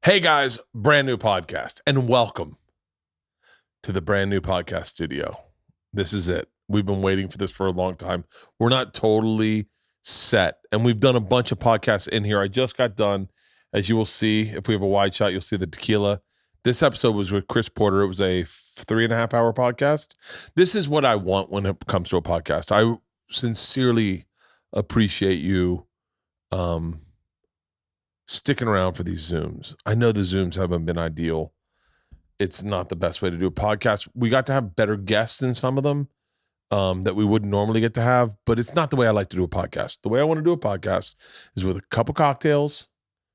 Hey guys, brand new podcast, and welcome to the brand new podcast studio. This is it. We've been waiting for this for a long time. We're not totally set, and we've done a bunch of podcasts in here. I just got done. As you will see, if we have a wide shot, you'll see the tequila. This episode was with Chris Porter. It was a 3.5 hour podcast. This is what I want when it comes to a podcast. I sincerely appreciate you sticking around for these Zooms. I know the Zooms haven't been ideal. It's not the best way to do a podcast. We got to have better guests in some of them that we wouldn't normally get to have, but it's not the way I like to do a podcast. The way I want to do a podcast is with a couple cocktails,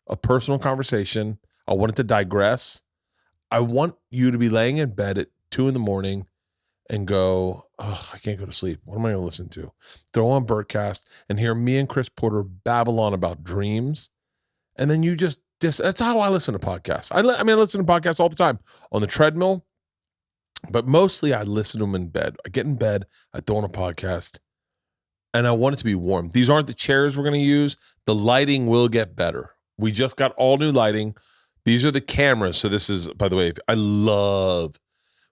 a personal conversation. I want it to digress. I want you to be laying in bed at 2 a.m. and go, oh, I can't go to sleep. What am I going to listen to? Throw on Bertcast and hear me and Chris Porter babble on about dreams. And then you just that's how I listen to podcasts. I listen to podcasts all the time on the treadmill, but mostly I listen to them in bed. I get in bed, I throw on a podcast, and I want it to be warm. These aren't the chairs we're going to use. The lighting will get better. We just got all new lighting. These are the cameras. So this is, by the way, I love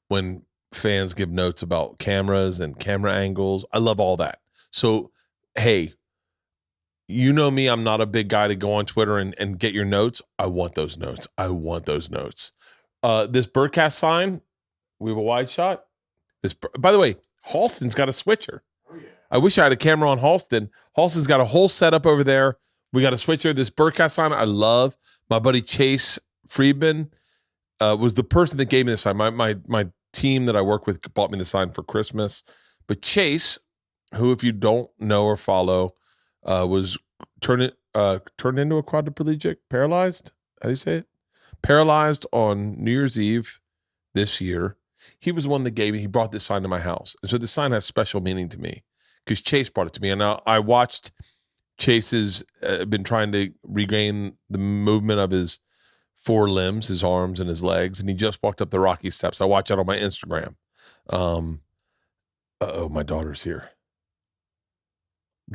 when fans give notes about cameras and camera angles. I love all that. So, hey, you know me, I'm not a big guy to go on Twitter and get your notes. I want those notes. This Bertcast sign, we have a wide shot. By the way, Halston's got a switcher. Oh, yeah. I wish I had a camera on Halston. Halston's got a whole setup over there. We got a switcher. This Bertcast sign I love. My buddy Chase Friedman was the person that gave me the sign. My team that I work with bought me the sign for Christmas. But Chase, who if you don't know or follow, was turned into a quadriplegic, paralyzed. How do you say it? Paralyzed on New Year's Eve this year. He was the one that he brought this sign to my house. And so this sign has special meaning to me because Chase brought it to me. And I watched Chase's been trying to regain the movement of his 4 limbs, his arms and his legs. And he just walked up the rocky steps. I watch it on my Instagram. My daughter's here.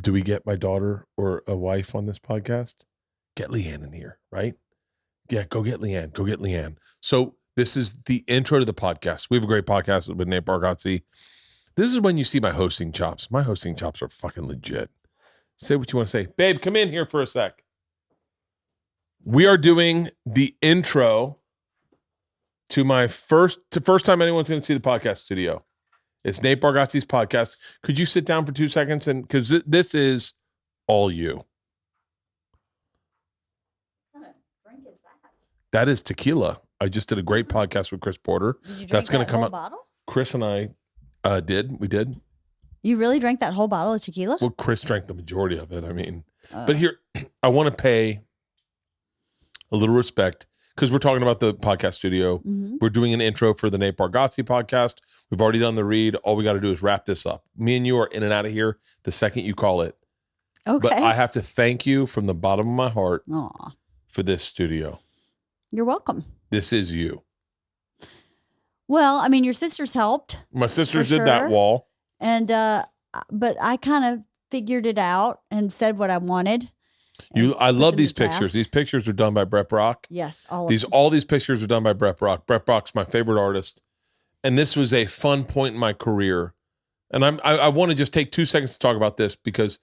Do we get my daughter or a wife on this podcast? Get Leanne in here, right? Yeah, go get Leanne. So this is the intro to the podcast. We have a great podcast with Nate Bargatze. This is when you see my hosting chops. My hosting chops are fucking legit. Say what you want to say. Babe, come in here for a sec. We are doing the intro to my first time anyone's going to see the podcast studio. It's Nate Bargatze's podcast. Could you sit down for 2 seconds? And because this is all you. What kind of drink is that? That is tequila. I just did a great podcast with Chris Porter. Did you drink That's going to come whole out. Bottle? Chris and I did. We did. You really drank that whole bottle of tequila? Well, Chris drank the majority of it. I mean, but here, I want to pay a little respect because we're talking about the podcast studio. Mm-hmm. We're doing an intro for the Nate Bargatze podcast. We've already done the read. All we got to do is wrap this up. Me and you are in and out of here the second you call it. Okay. But I have to thank you from the bottom of my heart for this studio. You're welcome. This is you. Well, I mean, your sisters helped. My sisters did that wall. And, but I kind of figured it out and said what I wanted. I love these pictures. These pictures are done by Brett Brock. Yes, all these pictures are done by Brett Brock. Brett Brock's my favorite artist, and this was a fun point in my career. And I want to just take 2 seconds to talk about this because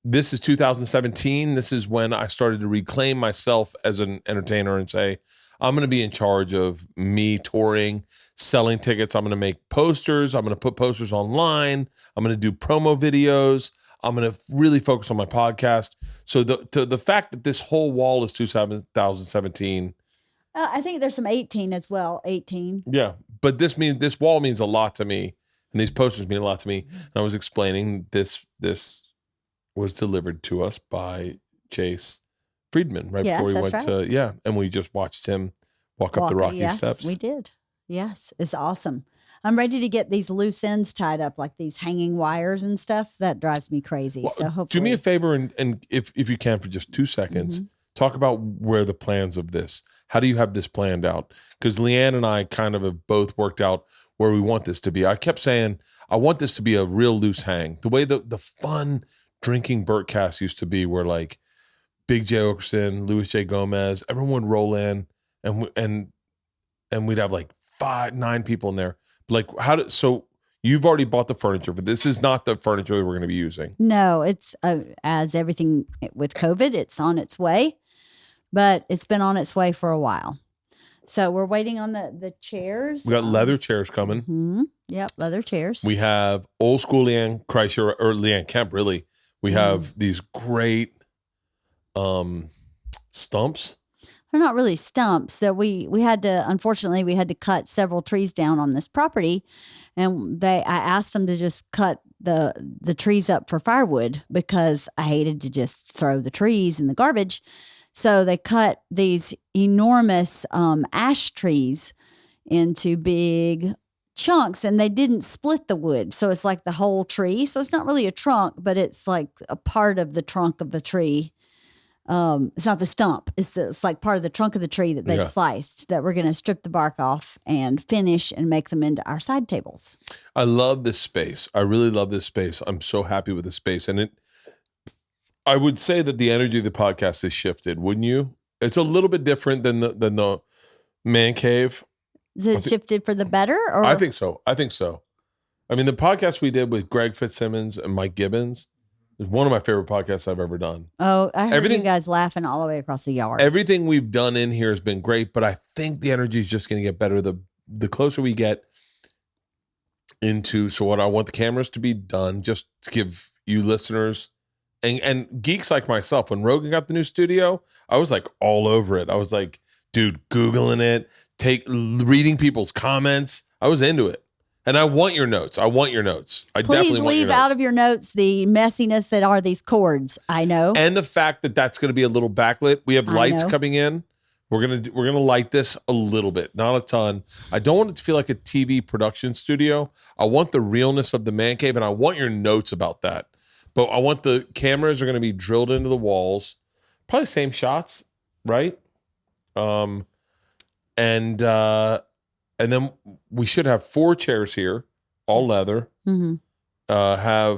this is 2017. This is when I started to reclaim myself as an entertainer and say, I'm going to be in charge of me touring, selling tickets. I'm going to make posters. I'm going to put posters online. I'm going to do promo videos. I'm going to really focus on my podcast. So the fact that this whole wall is 2017. I think there's some 18 as well. 18. Yeah. But this wall means a lot to me. And these posters mean a lot to me. And I was explaining this was delivered to us by Chase Friedman before we went to, and we just watched him walk up the rocky steps. Yes, we did. Yes. It's awesome. I'm ready to get these loose ends tied up, like these hanging wires and stuff. That drives me crazy. Well, so hopefully, do me a favor and if you can for just 2 seconds, talk about where the plans of this. How do you have this planned out? Because Leanne and I kind of have both worked out where we want this to be. I kept saying I want this to be a real loose hang. The way the fun drinking Bertcast used to be, where like Big J Okerson, Louis J Gomez, everyone would roll in, and we'd have like 9 people in there. Like, so you've already bought the furniture, but this is not the furniture that we're going to be using. No, it's as everything with COVID, it's on its way, but it's been on its way for a while. So we're waiting on the chairs. We got leather chairs coming. Mm-hmm. Yep, leather chairs. We have old school Leanne Kreischer, or Leanne Kemp, really. We have these great stumps. They're not really stumps. So we had to, unfortunately, we had to cut several trees down on this property, and I asked them to just cut the trees up for firewood because I hated to just throw the trees in the garbage. So they cut these enormous ash trees into big chunks, and they didn't split the wood. So it's like the whole tree. So it's not really a trunk, but it's like a part of the trunk of the tree. It's not the stump. It's like part of the trunk of the tree that they've sliced that we're going to strip the bark off and finish and make them into our side tables. I love this space. I really love this space. I'm so happy with the space. And I would say that the energy of the podcast has shifted, wouldn't you? It's a little bit different than the man cave. Is it shifted for the better? Or? I think so. I mean, the podcast we did with Greg Fitzsimmons and Mike Gibbons is one of my favorite podcasts I've ever done. Oh, I heard you guys laughing all the way across the yard. Everything we've done in here has been great, but I think the energy is just going to get better the closer we get into. So what I want the cameras to be done, just to give you listeners and geeks like myself, when Rogan got the new studio, I was like all over it. I was like, dude, Googling it, reading people's comments. I was into it. And I want your notes. I Please leave out of your notes the messiness that are these cords. I know. And the fact that that's going to be a little backlit. We have lights coming in. We're gonna light this a little bit, not a ton. I don't want it to feel like a TV production studio. I want the realness of the man cave, and I want your notes about that. But I want the cameras are going to be drilled into the walls, probably same shots, right? And then we should have 4 chairs here, all leather. Mm-hmm. I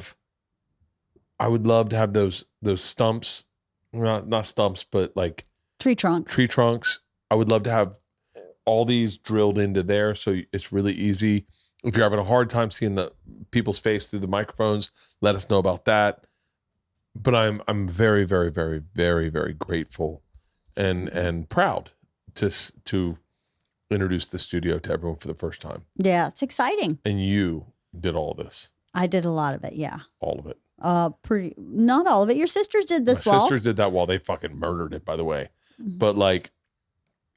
would love to have those stumps, not stumps, but like tree trunks. I would love to have all these drilled into there, so it's really easy. If you're having a hard time seeing the people's face through the microphones, let us know about that. But I'm very, very, very, very, very grateful and proud to introduce the studio to everyone for the first time. Yeah, it's exciting. And you did all this. I did a lot of it, yeah. All of it. Not all of it. Your sisters did this wall. My sisters did that wall. They fucking murdered it, by the way. Mm-hmm. But like,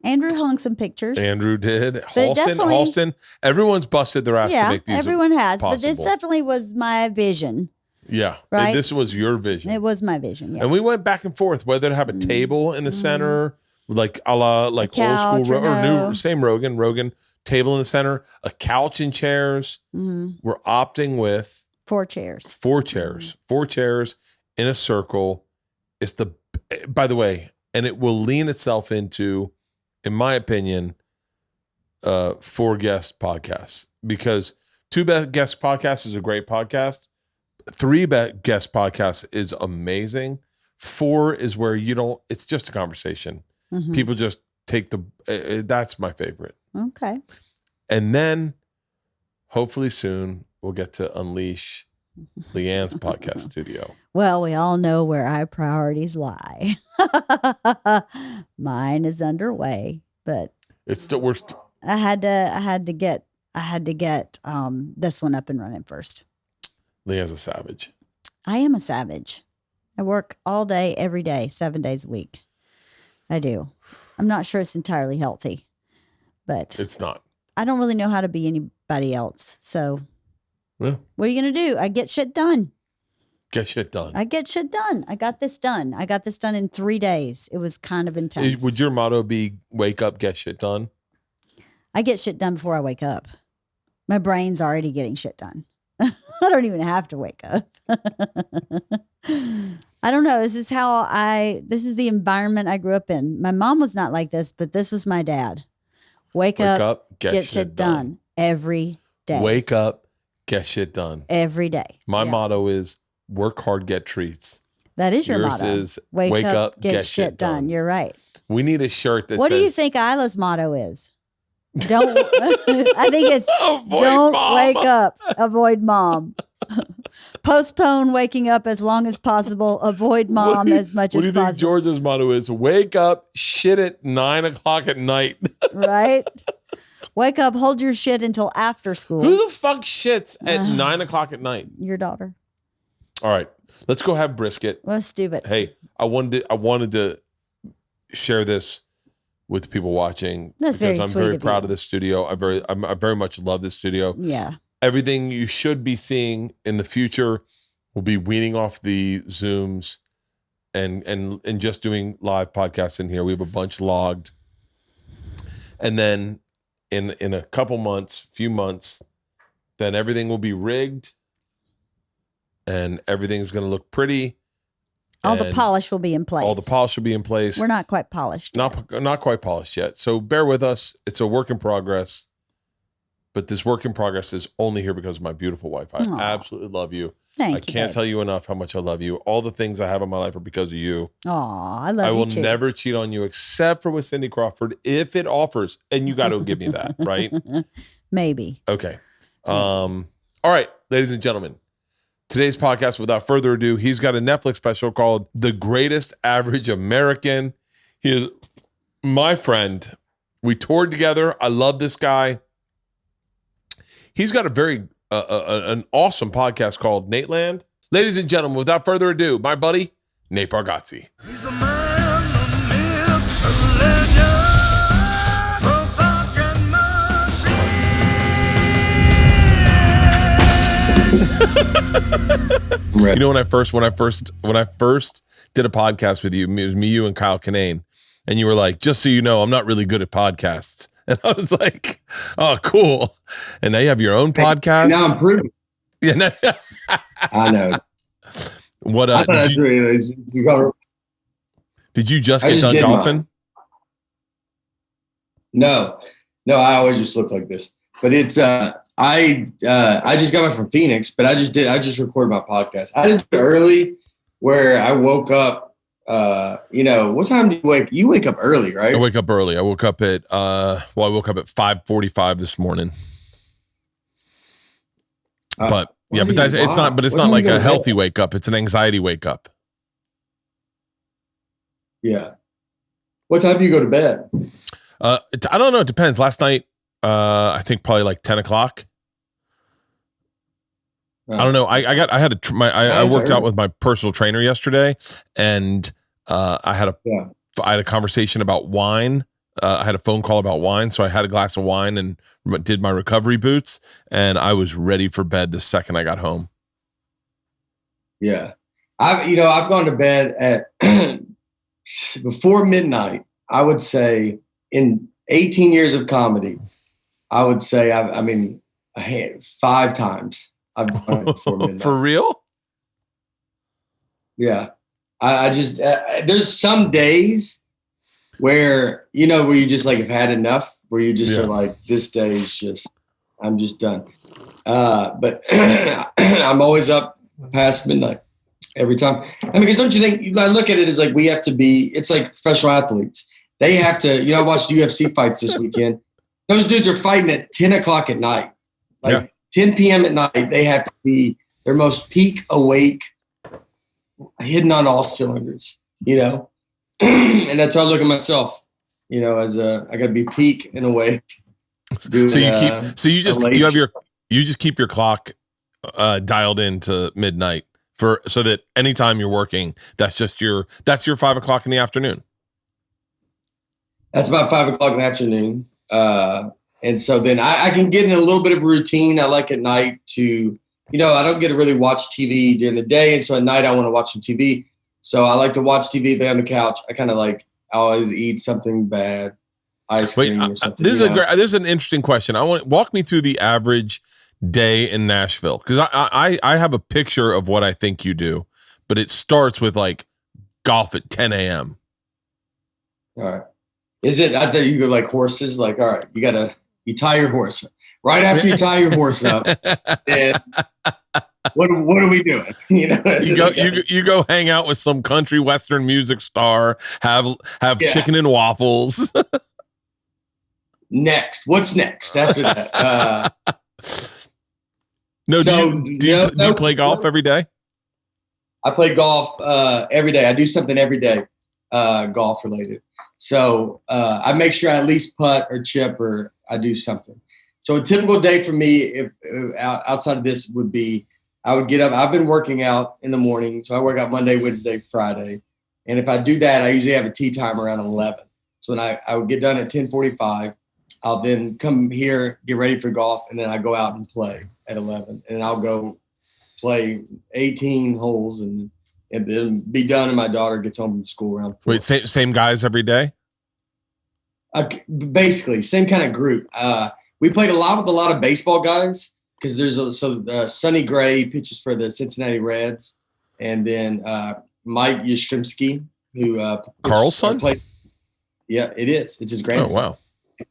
Andrew hung some pictures. Andrew did. Halston. Everyone's busted their ass to make these. Everyone has. Possible. But this definitely was my vision. Yeah. Right? This was your vision. It was my vision, yeah. And we went back and forth, whether to have a table in the center, like a la like couch, old school or same Rogan table in the center, a couch and chairs. Mm-hmm. We're opting with 4 chairs. 4 chairs. Mm-hmm. 4 chairs in a circle. It's by the way, and it will lean itself into, in my opinion, 4 guest podcasts, because 2 guest podcasts is a great podcast. 3 guest podcasts is amazing. 4 is where it's just a conversation. Mm-hmm. People just take that's my favorite. Okay. And then hopefully soon we'll get to unleash Leanne's podcast studio. Well, we all know where our priorities lie. Mine is underway, but it's still worst. I had to get this one up and running first. Leanne's a savage. I am a savage. I work all day, every day, 7 days a week. I do. I'm not sure it's entirely healthy, but it's not. I don't really know how to be anybody else. So yeah. What are you going to do? I get shit done. Get shit done. I get shit done. I got this done. I got this done in 3 days. It was kind of intense. Would your motto be wake up, get shit done? I get shit done before I wake up. My brain's already getting shit done. I don't even have to wake up. I don't know. This is the environment I grew up in. My mom was not like this, but this was my dad. Wake up, get shit done every day. Wake up, get shit done every day. My motto is work hard, get treats. That is your Yours motto. is wake up, get shit done. You're right. We need a shirt that What says. do you think Isla's motto is? Don't. I think it's Avoid don't mom. wake up. Avoid mom. Postpone waking up as long as possible. Avoid mom as much as possible. What do you think George's motto is? Wake up, shit at 9:00 at night. Right? Wake up, hold your shit until after school. Who the fuck shits at 9:00 at night? Your daughter. All right, let's go have brisket. Let's do it. Hey, I wanted to share this with the people watching. That's very because I'm sweet very of proud you. of this studio. I very much love this studio. Yeah. Everything you should be seeing in the future will be weaning off the Zooms and just doing live podcasts in here. We have a bunch logged. And then in a few months, then everything will be rigged and everything's going to look pretty. All the polish will be in place. All the polish will be in place. We're not quite polished. Not quite polished yet. So bear with us. It's a work in progress. But this work in progress is only here because of my beautiful wife. I absolutely love you. Thank I you. can't tell you enough how much I love you. All the things I have in my life are because of you. Aw, I love I you will too. never cheat on you except for with Cindy Crawford if it offers. And you got to give me that, right? Maybe. Okay. All right, ladies and gentlemen. Today's podcast, without further ado, he's got a Netflix special called The Greatest Average American. He is my friend. We toured together. I love this guy. He's got a very an awesome podcast called Nateland. Ladies and gentlemen, without further ado, my buddy, Nate Bargatze. He's the man, the myth, the legend, the fucking machine. You know, when I first did a podcast with you, it was me, you, and Kyle Kinane, and you were like, "Just so you know, I'm not really good at podcasts." And I was like, "Oh, cool!" And now you have your own podcast. Now I'm proving. Yeah. No, I know. what? I thought that's really Did you just I get just done did golfing? No, I always just look like this. But it's I just got back from Phoenix, but I just recorded my podcast. I did it early where I woke up. What time do you wake? You wake up early, right? I wake up early. I woke up at 5:45 this morning. But yeah, but it's not. But it's not like a healthy wake up. It's an anxiety wake up. Yeah. What time do you go to bed? I don't know. It depends. Last night, I think probably like 10 o'clock. I don't know. I worked out with my personal trainer yesterday, and I had a conversation about wine. I had a phone call about wine, so I had a glass of wine and did my recovery boots, and I was ready for bed the second I got home. Yeah, I've gone to bed at before midnight. I would say in 18 years of comedy, I would say I had 5 times. I've done it before midnight. For real? Yeah. I just, there's some days where you just like have had enough, where you just are like, this day is just, I'm just done. But I'm always up past midnight every time. Because don't you think, I look at it as like, we have to be, it's like professional athletes. They have to, I watched UFC fights this weekend. Those dudes are fighting at 10 o'clock at night. 10 p.m. at night, they have to be their most peak awake, hitting on all cylinders, and that's how I look at myself, as I got to be peak and awake. You just keep your clock dialed into midnight so that anytime you're working, that's your 5 o'clock in the afternoon. That's about 5 o'clock in the afternoon. And so then I can get in a little bit of a routine. I like at night to, I don't get to really watch TV during the day. And so at night I want to watch some TV. So I like to watch TV, lay on the couch. I kind of I always eat something bad, ice cream or something. There's an interesting question. Walk me through the average day in Nashville. Because I have a picture of what I think you do, but it starts with like golf at 10 a.m. All right. Is it, I thought you go like horses, like, all right, you tie your horse. Right after you tie your horse up, and what are we doing? You go hang out with some country western music star, have chicken and waffles. Next, what's next after that? No, do you play golf every day? I play golf every day. I do something every day, golf related. So I make sure I at least putt or chip or I do something. So a typical day for me, if outside of this, would be I would get up. I've been working out in the morning, so I work out Monday, Wednesday, Friday, and if I do that, I usually have a tee time around 11. So then I would get done at 10:45. I'll then come here, get ready for golf, and then I go out and play at 11, and I'll go play 18 holes and then be done. And my daughter gets home from school around 4. Wait, same guys every day? Basically, same kind of group. We played a lot with a lot of baseball guys because there's Sonny Gray pitches for the Cincinnati Reds, and then Mike Yastrzemski, who Carl's son. Yeah, it is. It's his grandson. Oh wow!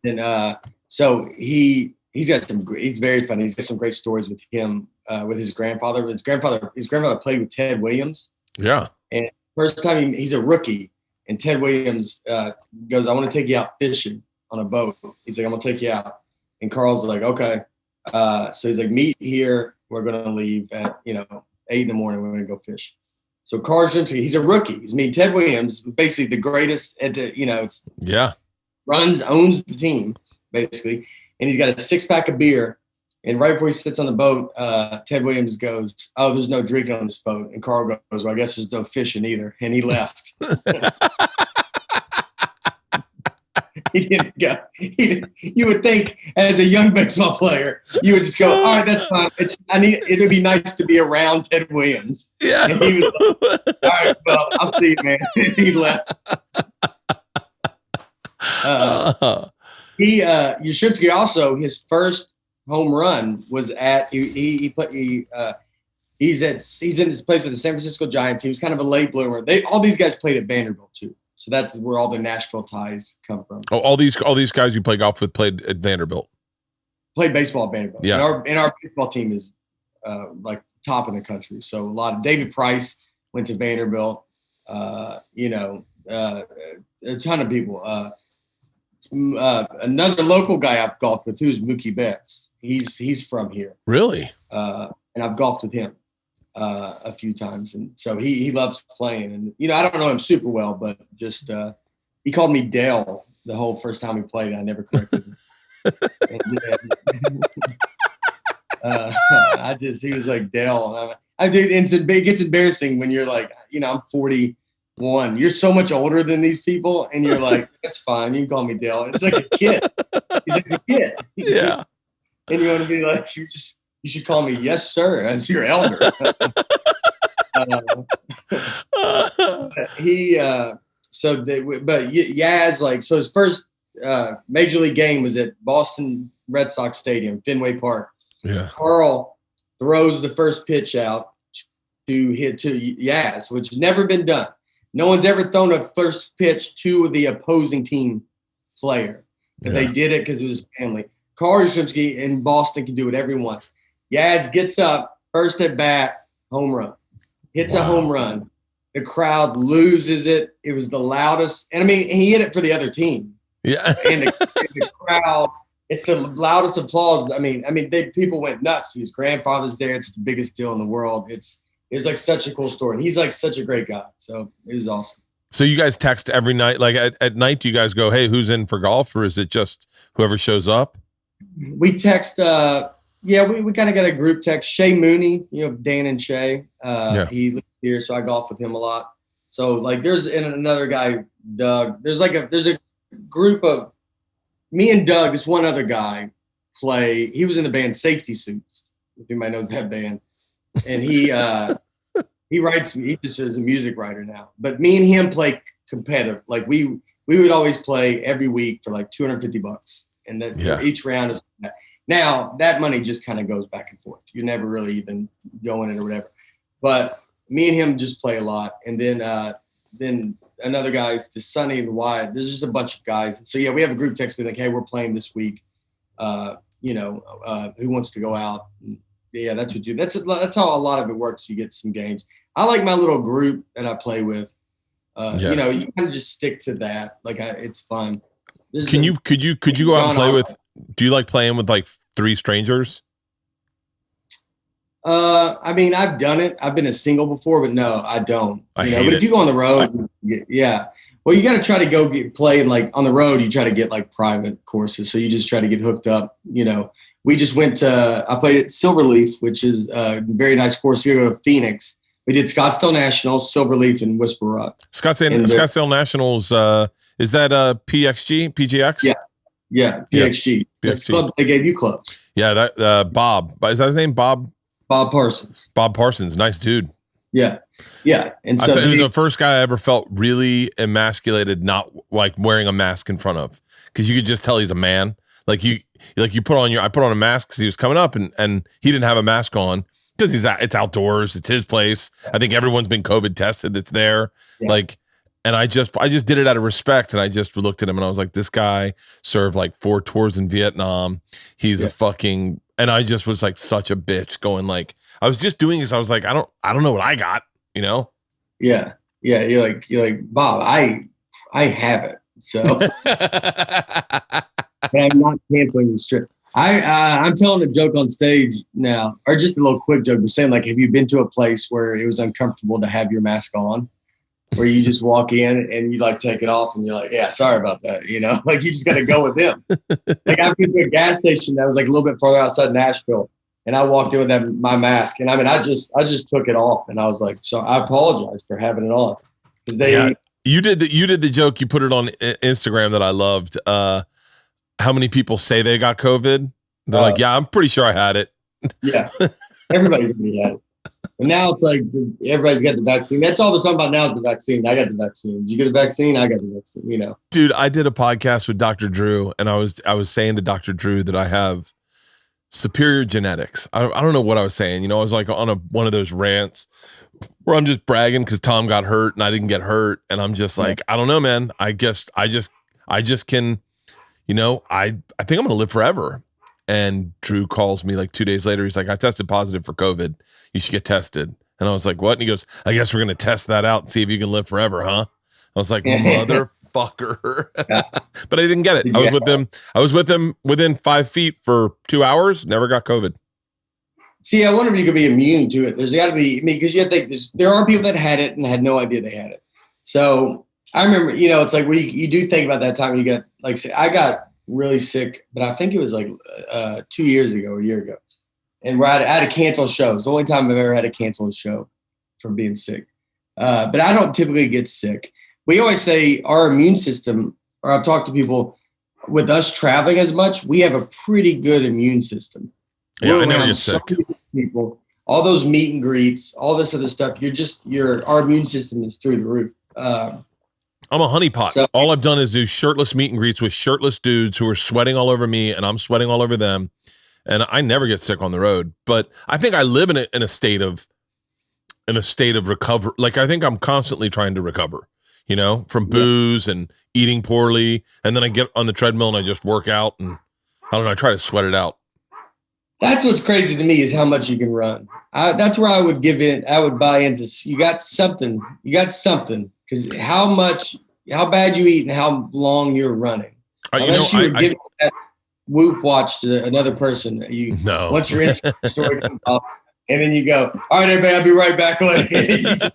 And so he's got he's very funny. He's got some great stories with him, with his grandfather. His grandfather played with Ted Williams. Yeah. And first time he's a rookie, and Ted Williams goes, "I want to take you out fishing on a boat." He's like, "I'm gonna take you out," and Carl's like, "Okay." So he's like, "Meet here. We're gonna leave at 8 in the morning. We're gonna go fish." So Carl Yastrzemski, he's a rookie. Ted Williams, basically the greatest at the owns the team, basically. And he's got a 6-pack of beer. And right before he sits on the boat, Ted Williams goes, "Oh, there's no drinking on this boat." And Carl goes, "Well, I guess there's no fishing either." And he left. He didn't go. You would think, as a young baseball player, you would just go, "All right, that's fine. It would be nice to be around Ted Williams." Yeah. And he was like, "All right, well, I'll see you, man." He left. Yastrzemski also, his first home run was at he's in this place with the San Francisco Giants. He was kind of a late bloomer. All these guys played at Vanderbilt too, so that's where all the Nashville ties come from. Oh, all these guys you play golf with played at Vanderbilt. Played baseball at Vanderbilt. Yeah, and our baseball team is like top in the country. So a lot of David Price went to Vanderbilt. A ton of people. Another local guy I've golfed with who's Mookie Betts. He's from here. Really? And I've golfed with him a few times, and so he loves playing. And I don't know him super well, but just he called me Dale the whole first time we played. I never corrected him. He was like Dale. It gets embarrassing when you're like, I'm 41. You're so much older than these people, and you're like, "That's fine. You can call me Dale." It's like a kid. He's like a kid. Yeah. And you want to be like, you should call me "Yes, sir," as your elder. So his first major league game was at Boston Red Sox Stadium, Fenway Park. Yeah. Carl throws the first pitch out to Yaz, which has never been done. No one's ever thrown a first pitch to the opposing team player. Yeah. They did it because it was family. Carl Yastrzemski in Boston can do whatever he wants. Yaz gets up, first at bat, home run. Hits a home run. The crowd loses it. It was the loudest. And he hit it for the other team. Yeah. And the crowd, it's the loudest applause. People went nuts. His grandfather's there. It's the biggest deal in the world. It's like such a cool story. And he's like such a great guy. So it was awesome. So you guys text every night, like at night, do you guys go, "Hey, who's in for golf?" Or is it just whoever shows up? We text, we kind of got a group text. Shay Mooney, Dan and Shay, he lives here, so I golf with him a lot. So like there's another guy, Doug. There's a group of me and Doug, this one other guy he was in the band Safety Suits, if anybody knows that band. And he writes, he just is a music writer now. But me and him play competitive. Like we would always play every week for like $250. And then each round is now that money just kind of goes back and forth. You're never really even going in or whatever. But me and him just play a lot. And then another guy, the Sonny, the Wyatt. There's just a bunch of guys. So we have a group text being like, "Hey, we're playing this week. Who wants to go out?" Yeah, that's what you. That's how a lot of it works. You get some games. I like my little group that I play with. You know, you kind of just stick to that. Like, it's fun. Could you go out and play with? Do you like playing with like 3 strangers? I mean, I've done it. I've been a single before, but no, I don't. But if you go on the road, yeah. Well, you got to try to go play, and like on the road, you try to get like private courses. So you just try to get hooked up. You know, we just went to. I played at Silverleaf, which is a very nice course. You go to Phoenix. We did Scottsdale Nationals, Silverleaf, and Whisper Rock. Scottsdale Nationals. Is that PGX? Yeah, PXG. That's the club they gave you clubs. Yeah, that Bob. Is that his name? Bob Parsons. Bob Parsons, nice dude. Yeah. And so he was the first guy I ever felt really emasculated, not like wearing a mask in front of, because you could just tell he's a man. I put on a mask because he was coming up, and he didn't have a mask on because it's outdoors, it's his place. I think everyone's been COVID tested that's there. Yeah. And I just did it out of respect, and I just looked at him and I was like, this guy served like 4 tours in Vietnam. He's a fucking, and I just was like such a bitch going like, I was just doing this. I was like, I don't know what I got, you know? Yeah. You're like, Bob, I have it. So but I'm not canceling this trip. I'm telling a joke on stage now, or just a little quick joke, but saying like, have you been to a place where it was uncomfortable to have your mask on? Where you just walk in and you like take it off and you're like, yeah, sorry about that. You know, like you just got to go with them. Like I've been to a gas station that was like a little bit farther outside Nashville, and I walked in with my mask, and I mean, I just took it off, and I was like, so I apologize for having it on. You did the joke. You put it on Instagram that I loved. How many people say they got COVID? They're like, yeah, I'm pretty sure I had it. Yeah, everybody's gonna be had it. And now it's like everybody's got the vaccine. That's all they're talking about now is the vaccine. I got the vaccine. Did you get the vaccine? I got the vaccine, you know. Dude, I did a podcast with Dr. Drew, and I was saying to Dr. Drew that I have superior genetics. I don't know what I was saying. You know, I was like on one of those rants where I'm just bragging because Tom got hurt and I didn't get hurt. And I'm just like, I don't know, man. I guess I just can, you know, I think I'm going to live forever. And Drew calls me like 2 days later. He's like, I tested positive for COVID. You should get tested. And I was like, what? And he goes, I guess we're going to test that out and see if you can live forever, huh? I was like, motherfucker. But I didn't get it. I was with him within 5 feet for 2 hours. Never got COVID. See, I wonder if you could be immune to it. There's got to be, because you have to think there are people that had it and had no idea they had it. So I remember, you know, it's like you do think about that time you got, like, I got really sick, but I think it was like 2 years ago, a year ago. And I had to cancel shows. The only time I've ever had to cancel a show from being sick. But I don't typically get sick. We always say our immune system, or I've talked to people, with us traveling as much, we have a pretty good immune system. Yeah, I never get sick. People, all those meet and greets, all this other stuff, our immune system is through the roof. I'm a honeypot. So, all I've done is do shirtless meet and greets with shirtless dudes who are sweating all over me, and I'm sweating all over them. And I never get sick on the road. But I think I live in a state of recovery. Like I think I'm constantly trying to recover, you know, from booze and eating poorly. And then I get on the treadmill and I just work out, and I don't know, I try to sweat it out. That's what's crazy to me is how much you can run. That's where I would give in. I would buy into. You got something. Because how bad you eat and how long you're running. Unless you were giving that Whoop watch to another person. Once you're in the story comes off, and then you go, all right, everybody, I'll be right back. Like, you just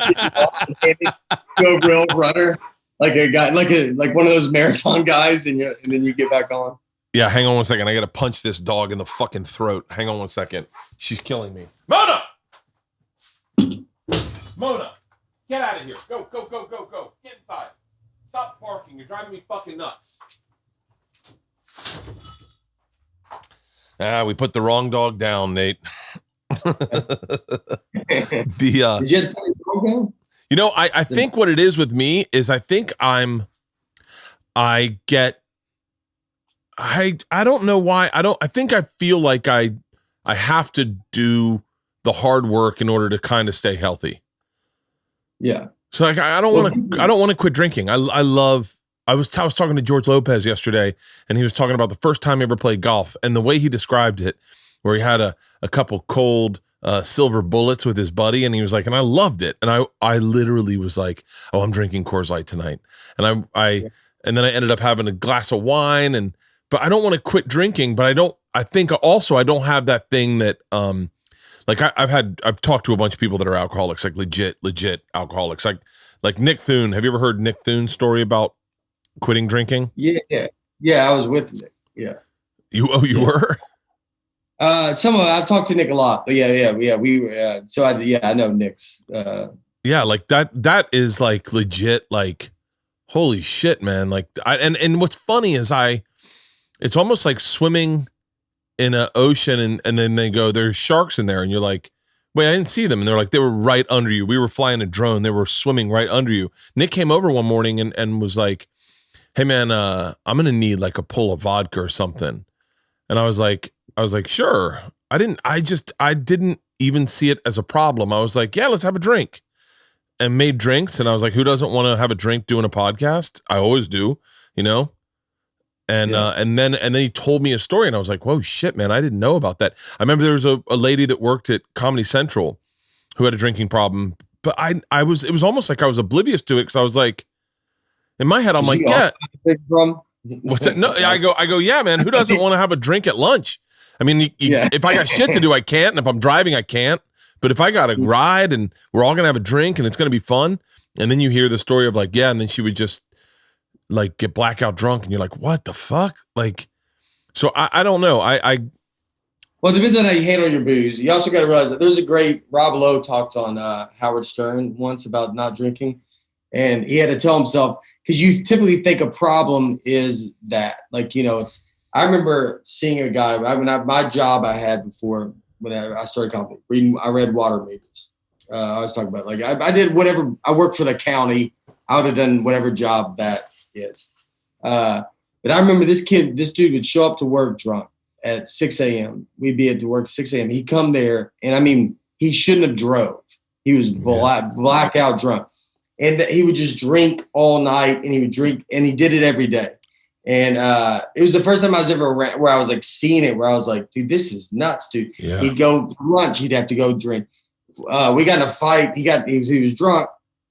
go real runner, like a guy, like one of those marathon guys, and then you get back on. Yeah, hang on 1 second. I got to punch this dog in the fucking throat. Hang on 1 second. She's killing me. Mona! Mona, get out of here. Go. Get inside. Stop barking. You're driving me fucking nuts. We put the wrong dog down, Nate. You know, I think what it is with me is I think I don't know why. I think I feel like I have to do the hard work in order to kind of stay healthy. Yeah. So like I don't want to quit drinking. I was talking to George Lopez yesterday, and he was talking about the first time he ever played golf, and the way he described it where he had a couple cold silver bullets with his buddy, and he was like, and I loved it. And I literally was like, oh, I'm drinking Coors Light tonight. And and then I ended up having a glass of wine, but I don't want to quit drinking, but I think also I don't have that thing that, like I've talked to a bunch of people that are alcoholics, like legit alcoholics, like Nick Thune. Have you ever heard Nick Thune's story about quitting drinking? Yeah. I was with Nick. Yeah. You were? I talked to Nick a lot, but yeah. We were, I know Nick's, yeah. Like that is like legit, like, holy shit, man. Like and what's funny is it's almost like swimming in an ocean and then they go, there's sharks in there. And you're like, wait, I didn't see them. And they're like, they were right under you. We were flying a drone. They were swimming right under you. Nick came over one morning and was like, hey man, I'm going to need like a pull of vodka or something. And I was like, sure. I didn't even see it as a problem. I was like, yeah, let's have a drink, and made drinks. And I was like, who doesn't want to have a drink doing a podcast? I always do, you know? And, and then he told me a story and I was like, whoa, shit, man. I didn't know about that. I remember there was a lady that worked at Comedy Central who had a drinking problem, but it was almost like I was oblivious to it. Cause I was like, in my head, I'm like, yeah. What's that? No, I go, yeah, man. Who doesn't want to have a drink at lunch? I mean, if I got shit to do, I can't. And if I'm driving, I can't. But if I got a ride and we're all going to have a drink and it's going to be fun. And then you hear the story of like, yeah. And then she would just like get blackout drunk and you're like, what the fuck? Like, so I don't know. Well, it depends on how you handle your booze. You also got to realize that there's a great Rob Lowe talked on Howard Stern once about not drinking. And he had to tell himself, because you typically think a problem is that, like, you know, I remember seeing a guy my job I had before when I started company I read water meters. I was talking about like, I did whatever. I worked for the county. I would have done whatever job that is. But I remember this dude would show up to work drunk at 6 a.m. We'd be at work 6 a.m. He'd come there. And I mean, he shouldn't have drove. He was blackout drunk. And he would just drink all night, and he would drink, and he did it every day. And it was the first time I was ever around where I was like seeing it, where I was like, dude, this is nuts, dude. Yeah. He'd go for lunch, he'd have to go drink. We got in a fight. He was drunk.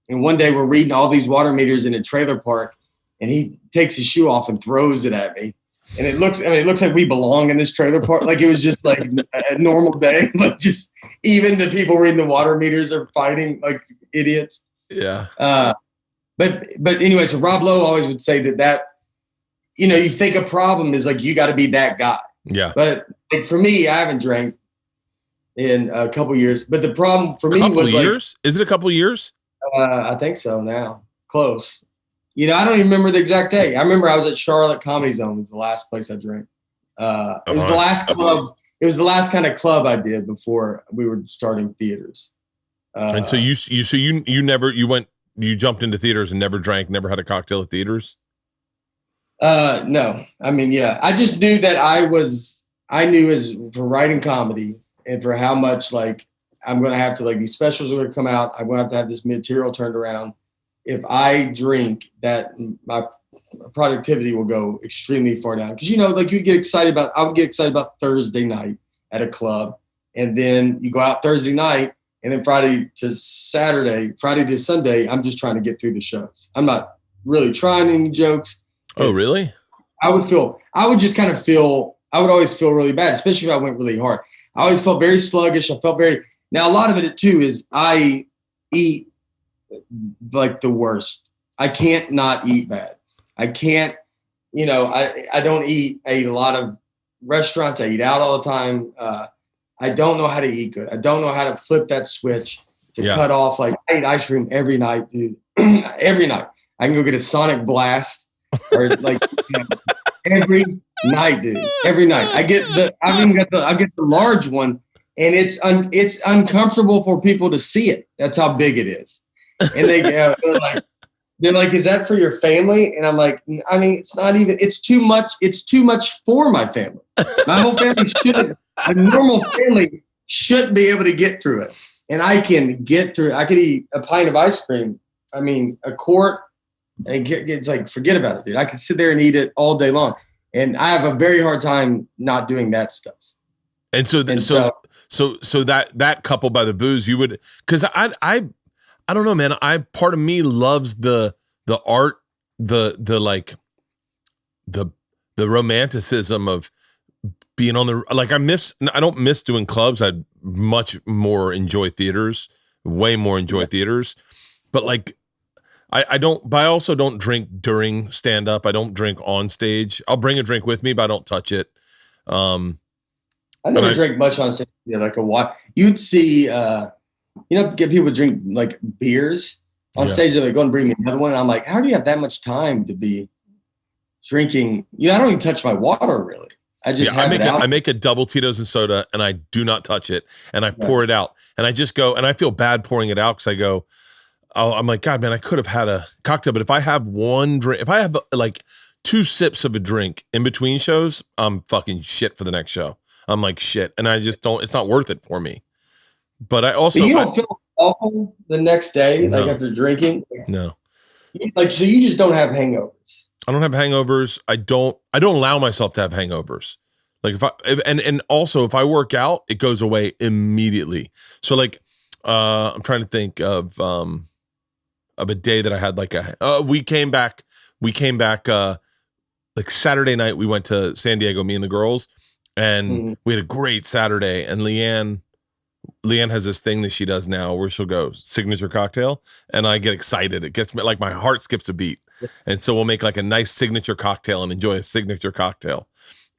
And one day we're reading all these water meters in a trailer park, and he takes his shoe off and throws it at me. And it looks like we belong in this trailer park. Like it was just like a normal day. Like just even the people reading the water meters are fighting like idiots. Yeah. But anyway, so Rob Lowe always would say that, you know, you think a problem is like, you got to be that guy. Yeah. But like, for me, I haven't drank in a couple of years, but the problem for me was years? Is it a couple of years? I think so now. Close. You know, I don't even remember the exact day. I remember I was at Charlotte Comedy Zone was the last place I drank. It was the last club. It was the last kind of club I did before we were starting theaters. And so you jumped into theaters and never drank, never had a cocktail at theaters? No. I mean, yeah, I just knew that I knew as for writing comedy and for how much like I'm going to have to like these specials are going to come out. I'm going to have this material turned around. If I drink, that my productivity will go extremely far down. Cause you know, like I would get excited about Thursday night at a club. And then you go out Thursday night, and then Friday to Sunday, I'm just trying to get through the shows. I'm not really trying any jokes. Oh, really? I would always feel really bad, especially if I went really hard. I always felt very sluggish. Now a lot of it too is I eat like the worst. I can't not eat bad. I can't, you know, I don't eat. I eat a lot of restaurants. I eat out all the time. I don't know how to eat good. I don't know how to flip that switch to cut off. Like I eat ice cream every night, dude. Every night. I can go get a Sonic Blast or like every night, dude. Every night. I get the large one, and it's uncomfortable for people to see it. That's how big it is. And they're like, is that for your family? And I'm like, I mean, it's not even. It's too much. It's too much for my family. My whole family shouldn't. A normal family should be able to get through it. And I can get through it. I could eat a pint of ice cream. I mean, a quart. And it's like, forget about it, dude. I could sit there and eat it all day long. And I have a very hard time not doing that stuff. And so that coupled by the booze, you would, because I don't know, man. Part of me loves the art, the like the romanticism of being on the, like, I don't miss doing clubs. I'd much more enjoy theaters, way more enjoy theaters. But like, I don't, but I also don't drink during stand up. I don't drink on stage. I'll bring a drink with me, but I don't touch it. I never drink much on stage. Like a while. You'd see, get people drink like beers on stage. They're like, go and bring me another one. And I'm like, how do you have that much time to be drinking? I don't even touch my water really. I just I make a double Tito's and soda, and I do not touch it, and I pour it out, and I just go, and I feel bad pouring it out because I go, oh, I'm like, God, man, I could have had a cocktail, but if I have one drink, if I have like 2 sips of a drink in between shows, I'm fucking shit for the next show. I'm like shit, and I just don't. It's not worth it for me. But I also, but you don't feel awful the next day, like after drinking. No, like so you just don't have hangovers. I don't have hangovers. I don't allow myself to have hangovers. Like and also if I work out, it goes away immediately. So like, I'm trying to think of a day that I had like we came back like Saturday night. We went to San Diego, me and the girls, and we had a great Saturday. And Leanne has this thing that she does now where she'll go signature cocktail, and I get excited. It gets me like my heart skips a beat. And so we'll make like a nice signature cocktail and enjoy a signature cocktail.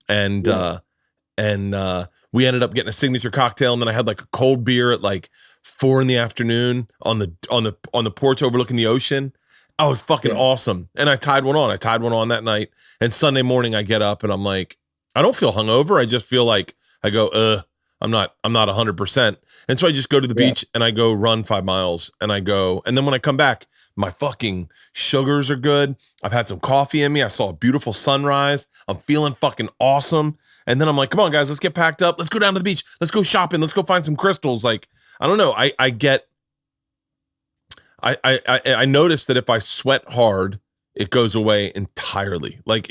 And we ended up getting a signature cocktail, and then I had like a cold beer at like 4 p.m. on the porch overlooking the ocean. Oh, it was fucking awesome. And I tied one on that night. And Sunday morning I get up and I'm like, I don't feel hungover. I just feel like I go, I'm not 100%. And so I just go to the beach and I go run 5 miles, and then when I come back, my fucking sugars are good. I've had some coffee in me. I saw a beautiful sunrise. I'm feeling fucking awesome. And then I'm like, come on, guys, let's get packed up. Let's go down to the beach. Let's go shopping. Let's go find some crystals. Like, I don't know. I noticed that if I sweat hard, it goes away entirely. Like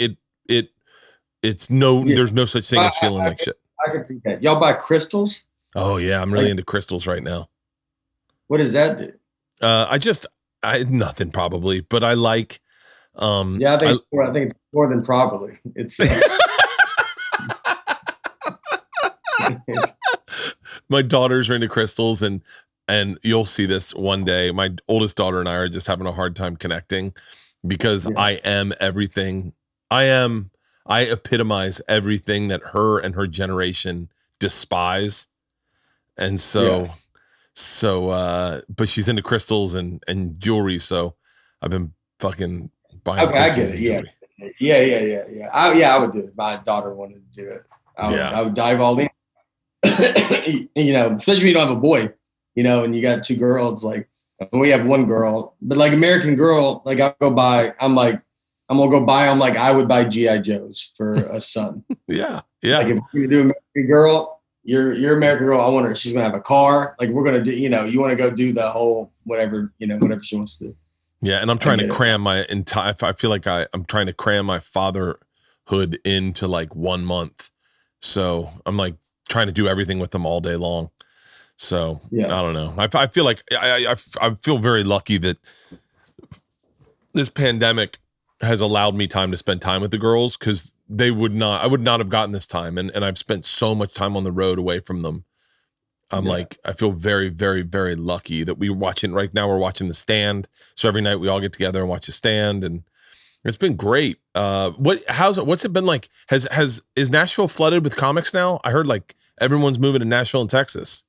there's no such thing as feeling like shit. I can see that. Y'all buy crystals? Oh yeah. I'm really into crystals right now. What does that do? Nothing probably, but I like. I think it's more than probably. It's. My daughters are into crystals, and you'll see this one day. My oldest daughter and I are just having a hard time connecting because I am everything. I epitomize everything that her and her generation despise, and so. So, but she's into crystals and jewelry. So I've been fucking buying crystals. I get it. Yeah. I would do it. My daughter wanted to do it. I would dive all in, especially if you don't have a boy, and you got 2 girls, like we have 1 girl, but like American Girl, like I'm gonna go buy them. Like I would buy G.I. Joes for a son. Yeah. Like if you do American Girl, You're American Girl. I want her. She's gonna have a car. Like we're gonna do. You want to go do the whole whatever. Whatever she wants to do. Yeah, and I'm trying to cram my entire. I feel like I'm trying to cram my fatherhood into like 1 month. So I'm like trying to do everything with them all day long. So I don't know. I feel like I feel very lucky that this pandemic has allowed me time to spend time with the girls, because I would not have gotten this time. And I've spent so much time on the road away from them. I'm like, I feel very, very, very lucky that we're watching The Stand. So every night we all get together and watch The Stand, and it's been great. What's it been like? Is Nashville flooded with comics now? I heard like everyone's moving to Nashville and Texas.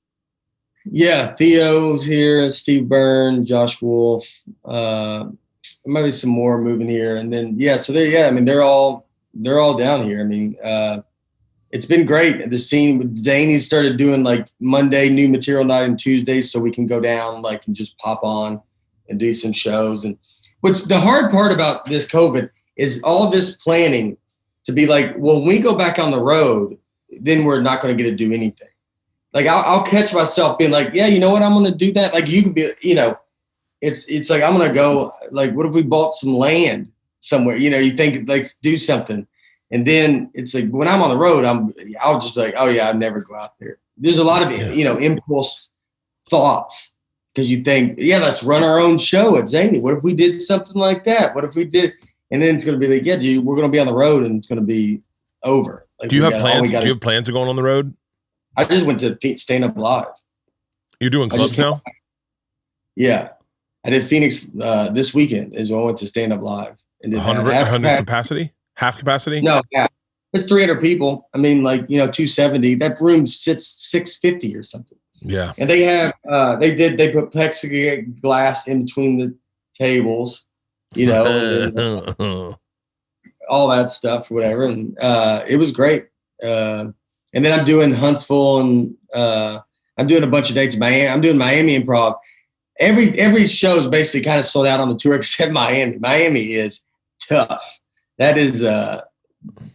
Yeah. Theo's here, Steve Byrne, Josh Wolf, there might be some more moving here, and then so they're all down here. I mean, it's been great. The scene with Danny started doing like Monday new material night and Tuesdays, so we can go down like and just pop on and do some shows. And what's the hard part about this COVID is all this planning to be like, well, when we go back on the road, then we're not going to get to do anything. Like I'll catch myself being like, yeah, you know what, I'm going to do that. Like you can be, it's like, I'm going to go, like, what if we bought some land somewhere? You think like do something. And then it's like when I'm on the road, I'll just be like, oh yeah, I'd never go out there. There's a lot of impulse thoughts because you think, yeah, let's run our own show at Zany. What if we did something like that? What if we did? And then it's going to be like, yeah, dude, we're going to be on the road and it's going to be over. Like, do you have plans? Do you have plans of going on the road? I just went to Stand Up Live. You're doing clubs now? Yeah. I did Phoenix this weekend is when I went to Stand Up Live. And did 100 capacity? Half capacity? No, yeah. It's 300 people. I mean, 270. That room sits 650 or something. Yeah. And they have they put plexiglass in between the tables, all that stuff, whatever. And it was great. And then I'm doing Huntsville and I'm doing a bunch of dates in Miami. I'm doing Miami Improv. Every show is basically kind of sold out on the tour except Miami. Miami is tough. That is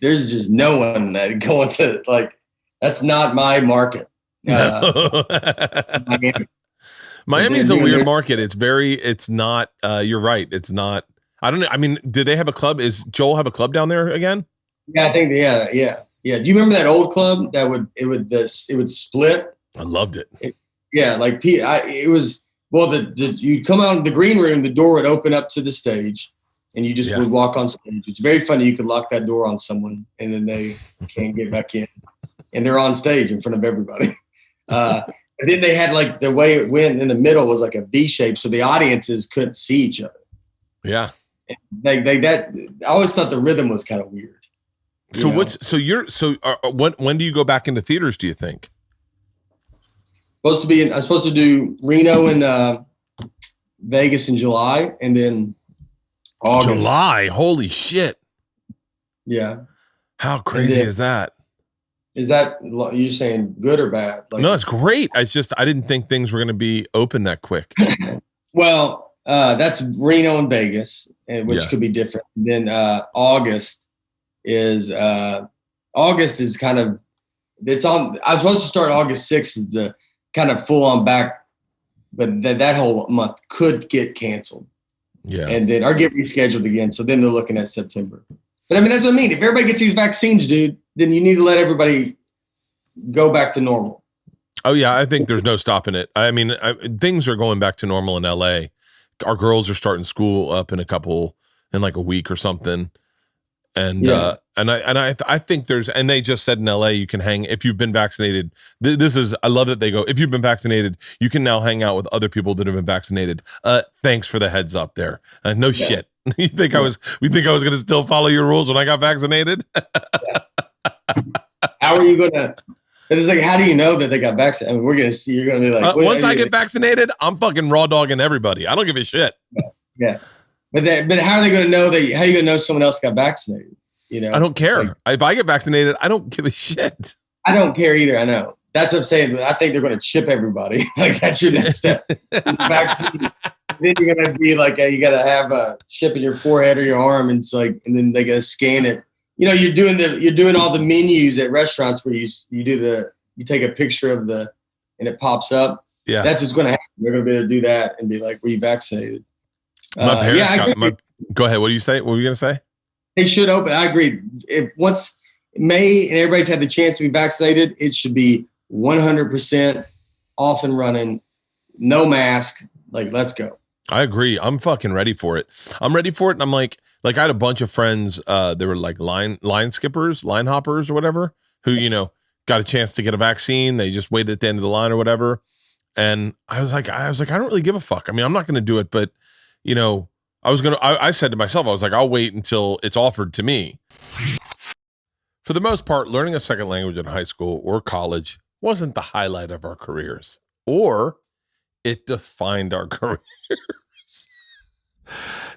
there's just no one that going to that's not my market. Miami's a weird market. It's not you're right. It's not. I don't know. I mean, do they have a club? Is Joel have a club down there again? Yeah, I think yeah. Do you remember that old club that would split? I loved it. It was you come out of the green room, the door would open up to the stage. And you just would walk on stage. It's very funny. You could lock that door on someone and then they can't get back in. And they're on stage in front of everybody. And then they had the way it went in the middle was like a V shape. So the audiences couldn't see each other. Yeah. I always thought the rhythm was kind of weird. So when do you go back into theaters, do you think? I'm supposed to do Reno and Vegas in July and then August. July, holy shit! Yeah, how crazy is that? Is that you saying good or bad? No, it's great. I didn't think things were going to be open that quick. Well, that's Reno and Vegas, which could be different. And then August is kind of it's on. I'm supposed to start August 6th, is the kind of full on back, but that whole month could get canceled. Yeah. And then or get rescheduled again. So then they're looking at September. But I mean, that's what I mean. If everybody gets these vaccines, dude, then you need to let everybody go back to normal. Oh yeah, I think there's no stopping it. I mean, things are going back to normal in LA. Our girls are starting school up in a week or something. And I think and they just said in LA you can hang if you've been vaccinated. I love that they go, if you've been vaccinated, you can now hang out with other people that have been vaccinated. Thanks for the heads up there. No shit. We think I was going to still follow your rules when I got vaccinated? How are you going to? It's like, how do you know that they got vaccinated? I mean, we're going to see. You're going to be like, once I get vaccinated, I'm fucking raw dogging everybody. I don't give a shit. Yeah. But how are they going to know that? How are you going to know someone else got vaccinated? I don't care. If I get vaccinated, I don't give a shit. I don't care either. I know. That's what I'm saying. But I think they're going to chip everybody. That's your next step. Vaccine. Then you're going to be you got to have a chip in your forehead or your arm, and it's and then they got to scan it. You're doing all the menus at restaurants where you take a picture of and it pops up. Yeah, that's what's going to happen. They're going to be able to do that and be like, "Were you vaccinated?" My parents go ahead. What do you say? What were you going to say? They should open. I agree. If once May and everybody's had the chance to be vaccinated, it should be 100% off and running, no mask. Let's go. I agree. I'm fucking ready for it. I'm ready for it. And I'm like I had a bunch of friends. They were line skippers, line hoppers or whatever, who, got a chance to get a vaccine. They just waited at the end of the line or whatever. And I was like, I don't really give a fuck. I mean, I'm not going to do it, but I said to myself, I was like, I'll wait until it's offered to me. For the most part, learning a second language in high school or college wasn't the highlight of our careers, or it defined our careers.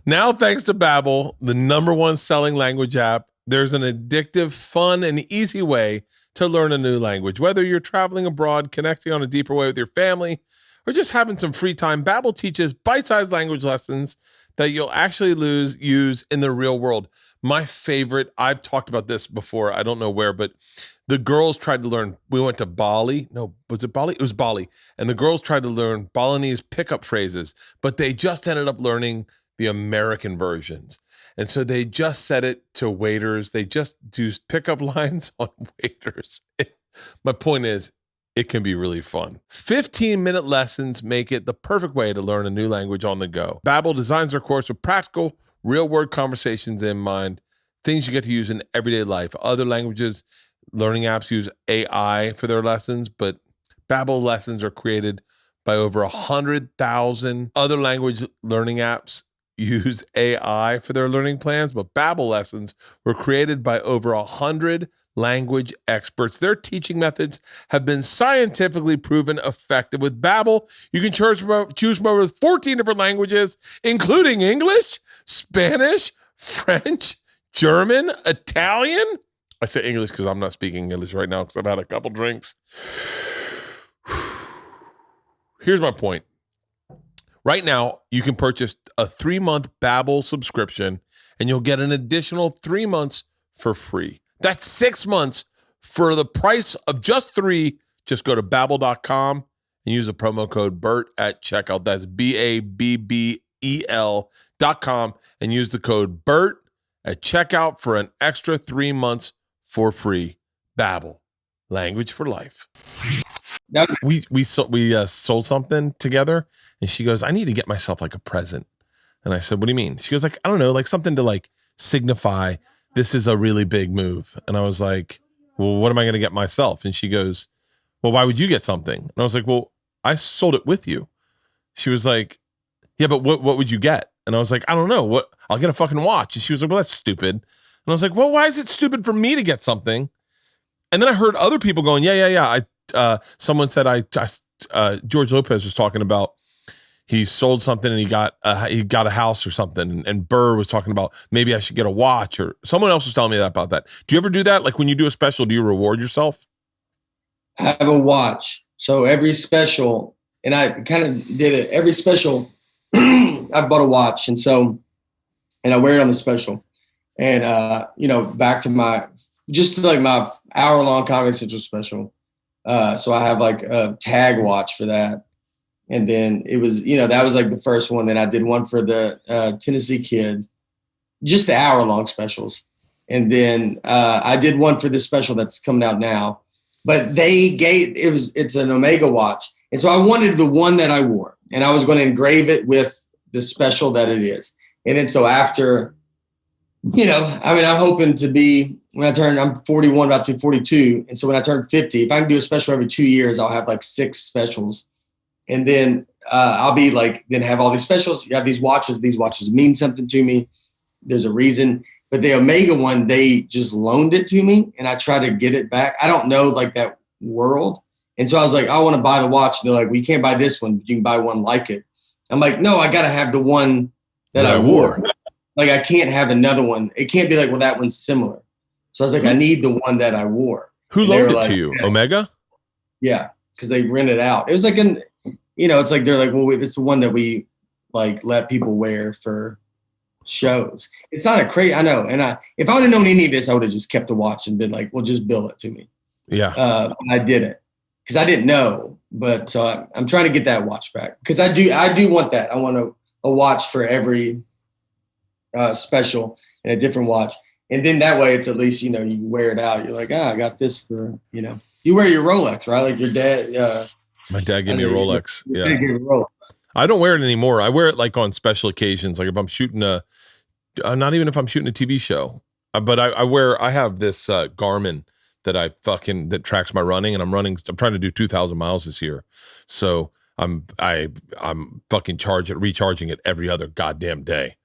Now, thanks to Babbel, the #1 selling language app, there's an addictive, fun, and easy way to learn a new language. Whether you're traveling abroad, connecting on a deeper way with your family, or just having some free time, Babbel teaches bite-sized language lessons that you'll actually use in the real world. My favorite, I've talked about this before, I don't know where, but the girls tried to learn, we went to Bali. No, was it Bali? It was Bali. And the girls tried to learn Balinese pickup phrases, but they just ended up learning the American versions. And so they just set it to waiters. They just do pickup lines on waiters. My point is, it can be really fun. 15-minute lessons make it the perfect way to learn a new language on the go. Babbel designs their course with practical, real-world conversations in mind, things you get to use in everyday life. Other languages learning apps use AI for their lessons, but Babbel lessons are created by over 100,000 other language learning apps use AI for their learning plans, but Babbel lessons were created by over 100 language experts. Their teaching methods have been scientifically proven effective. With Babbel, you can choose from over 14 different languages, including English, Spanish, French, German, Italian. I say English because I'm not speaking English right now because I've had a couple drinks. Here's my point. Right now, you can purchase a 3-month Babbel subscription and you'll get an additional 3 months for free. That's 6 months for the price of just 3. Just go to Babbel.com and use the promo code BERT at checkout. That's BABBEL.com and use the code BERT at checkout for an extra 3 months for free. Babbel, language for life. We sold something together, and she goes, I need to get myself like a present. And I said, what do you mean? She goes like, I don't know, like something to like signify this is a really big move. And I was like, well, what am I going to get myself? And she goes, well, why would you get something? And I was like, well, I sold it with you. She was like, yeah, but what would you get? And I was like, I don't know. What? I'll get a fucking watch. And she was like, well, that's stupid. And I was like, well, why is it stupid for me to get something? And then I heard other people going, yeah. Someone said George Lopez was talking about he sold something and he got a house or something, and Burr was talking about maybe I should get a watch, or someone else was telling me about that. Do you ever do that? Like when you do a special, do you reward yourself? I have a watch. So every special, and I kind of did it, every special, I bought a watch. And I wear it on the special. And, back to my hour-long Comedy Central special. So I have like a tag watch for that. And then it was, that was like the first one. Then I did one for the Tennessee Kid, just the hour-long specials. And then I did one for this special that's coming out now. But it's an Omega watch. And so I wanted the one that I wore. And I was going to engrave it with the special that it is. And then so after, I'm hoping to be, I'm 41, about to be 42. And so when I turn 50, if I can do a special every 2 years, I'll have like 6 specials. And then I'll be like, then have all these specials. You have these watches. These watches mean something to me. There's a reason. But the Omega one, they just loaned it to me and I try to get it back. I don't know like that world. And so I was like, I want to buy the watch. And they're like, well, you can't buy this one, but you can buy one like it. I'm like, no, I got to have the one that I wore. Like, I can't have another one. It can't be like, well, that one's similar. So I was like, I need the one that I wore. Who loaned it to you? Yeah. Omega? Yeah, because they rent it out. It was like it's like they're like, well, it's the one that we like let people wear for shows. It's not a crazy, I know. And if I would have known any of this, I would have just kept the watch and been like, well, just bill it to me. Yeah. I didn't, because I didn't know. But so I'm trying to get that watch back, because I do want that. I want a watch for every special and a different watch. And then that way it's at least, you wear it out. You're like, I got this for, you wear your Rolex, right? Like your dad. My dad gave me a Rolex. Your dad gave a Rolex. I don't wear it anymore. I wear it like on special occasions. Like if I'm shooting not even if I'm shooting a TV show, but I have this Garmin that tracks my running, and I'm trying to do 2,000 miles this year. So I'm fucking recharging it every other goddamn day.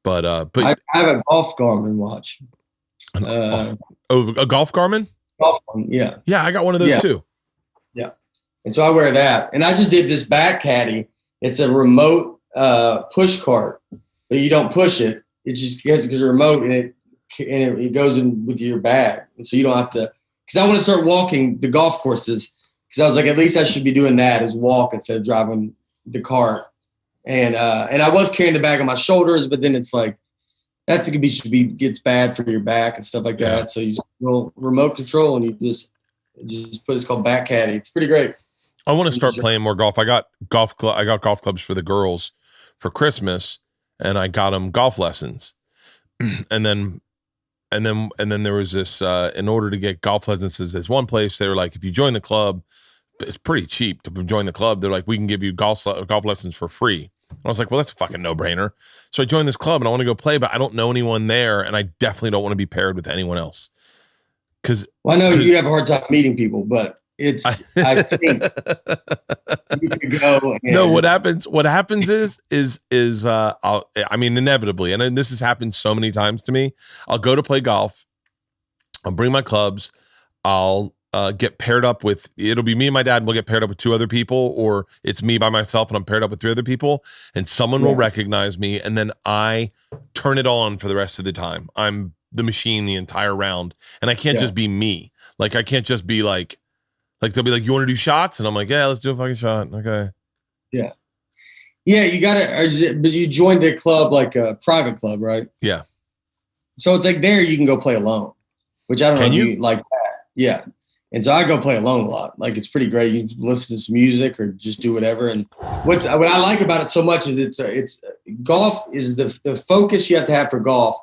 But I have a golf Garmin watch. A golf Garmin? Golf one, yeah. Yeah, I got one of those too. Yeah. And so I wear that. And I just did this back caddy. It's a remote push cart, but you don't push it. It just gets a remote, and it goes in with your bag. And so you don't have to, because I want to start walking the golf courses, because I was like, at least I should be doing that, is walk instead of driving the cart. And I was carrying the bag on my shoulders, but then it's like, that gets bad for your back and stuff like that. So you just remote control, and you just put, it's called back caddy. It's pretty great. I want to start playing more golf. I got golf clubs for the girls for Christmas, and I got them golf lessons. and then there was this, in order to get golf licenses, there's one place they were like, if you join the club, it's pretty cheap to join the club. They're like, we can give you golf lessons for free. I was like, well, that's a fucking no-brainer. So I joined this club and I want to go play, but I don't know anyone there, and I definitely don't want to be paired with anyone else. Well, I know you have a hard time meeting people, but I think you could go. And, no, what happens is inevitably, and this has happened so many times to me. I'll go to play golf. I'll bring my clubs. I'll get paired up with, it'll be me and my dad, and we'll get paired up with 2 other people, or it's me by myself and I'm paired up with 3 other people, and someone will recognize me, and then I turn it on for the rest of the time. I'm the machine the entire round, and I can't just be me. Like, I can't just be like they'll be like, you want to do shots? And I'm like, yeah, let's do a fucking shot. Okay. Yeah. Yeah, you gotta, but you joined a club, like a private club, right? Yeah. So it's like there you can go play alone, which I don't know if you like that. Yeah. And so I go play alone a lot. Like, it's pretty great. You listen to some music or just do whatever. And what I like about it so much is it's golf is the focus you have to have for golf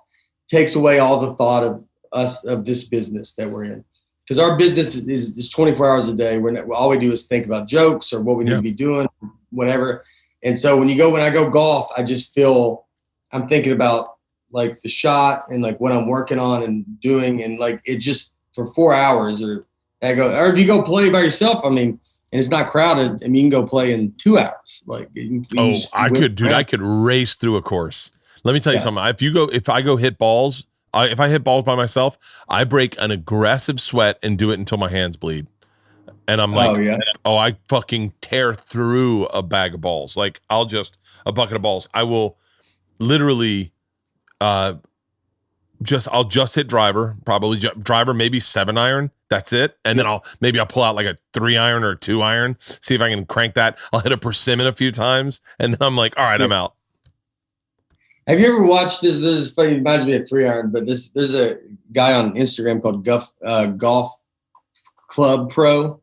takes away all the thought of this business that we're in. Because our business is 24 hours a day. All we do is think about jokes or what we need to be doing, whatever. And so when I go golf, I just feel I'm thinking about like the shot and like what I'm working on and doing. And like, it just for 4 hours or if you go play by yourself, I mean, and it's not crowded, I mean, you can go play in 2 hours. Like, I could race through a course. Let me tell you something. If I go hit balls, if I hit balls by myself, I break an aggressive sweat and do it until my hands bleed. And I'm like, I fucking tear through a bag of balls. Like, a bucket of balls. I will literally, I'll just hit driver, probably driver, maybe 7-iron. That's it. And then I'll pull out like a 3-iron or a 2-iron, see if I can crank that. I'll hit a persimmon a few times. And then I'm like, all right, I'm out. Have you ever watched this? This is funny. It reminds me of 3-iron, but there's a guy on Instagram called Golf Club Pro.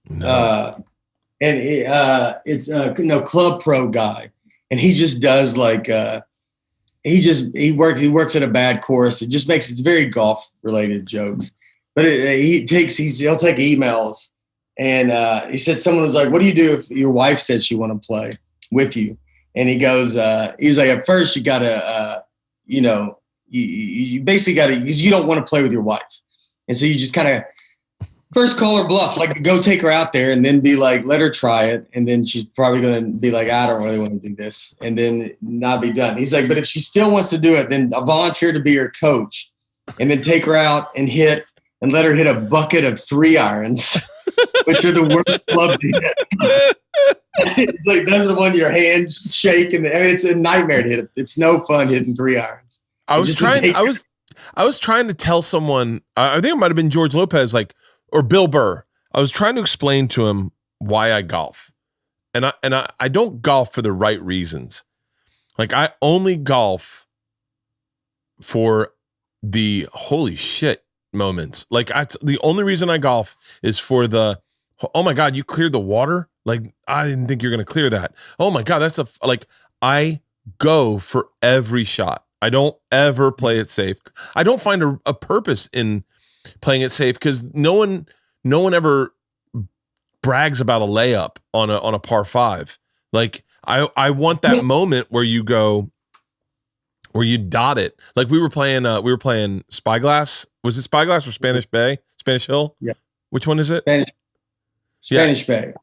No. And it's Club Pro guy. And he just does like, he works at a bad course. It's very golf related jokes, but he'll take emails. And he said, someone was like, what do you do if your wife said she want to play with you? And he goes, he's like, at first you gotta, you basically gotta, because you don't want to play with your wife. And so you just kind of first call her bluff, like go take her out there and then be like, let her try it. And then she's probably going to be like, I don't really want to do this. And then not be done. He's like, but if she still wants to do it, then I'll volunteer to be her coach and then take her out and hit and let her hit a bucket of 3-irons, which are the worst club to hit. Like, that's the one your hands shake, and it's a nightmare to hit it. It's no fun hitting 3-irons. I was trying to tell someone, I think it might have been George Lopez, or Bill Burr. I was trying to explain to him why I golf. And I don't golf for the right reasons. Like, I only golf for the holy shit moments. Like, the only reason I golf is for the, oh my God, you cleared the water? Like, I didn't think you're going to clear that. Oh my God, I go for every shot. I don't ever play it safe. I don't find a purpose in playing it safe because no one ever brags about a layup on a par 5. Like, I want that moment where you dot it. Like, we were playing Spyglass. Was it Spyglass or Spanish Bay? Spanish Hill? Yeah. Which one is it? Spanish Bay.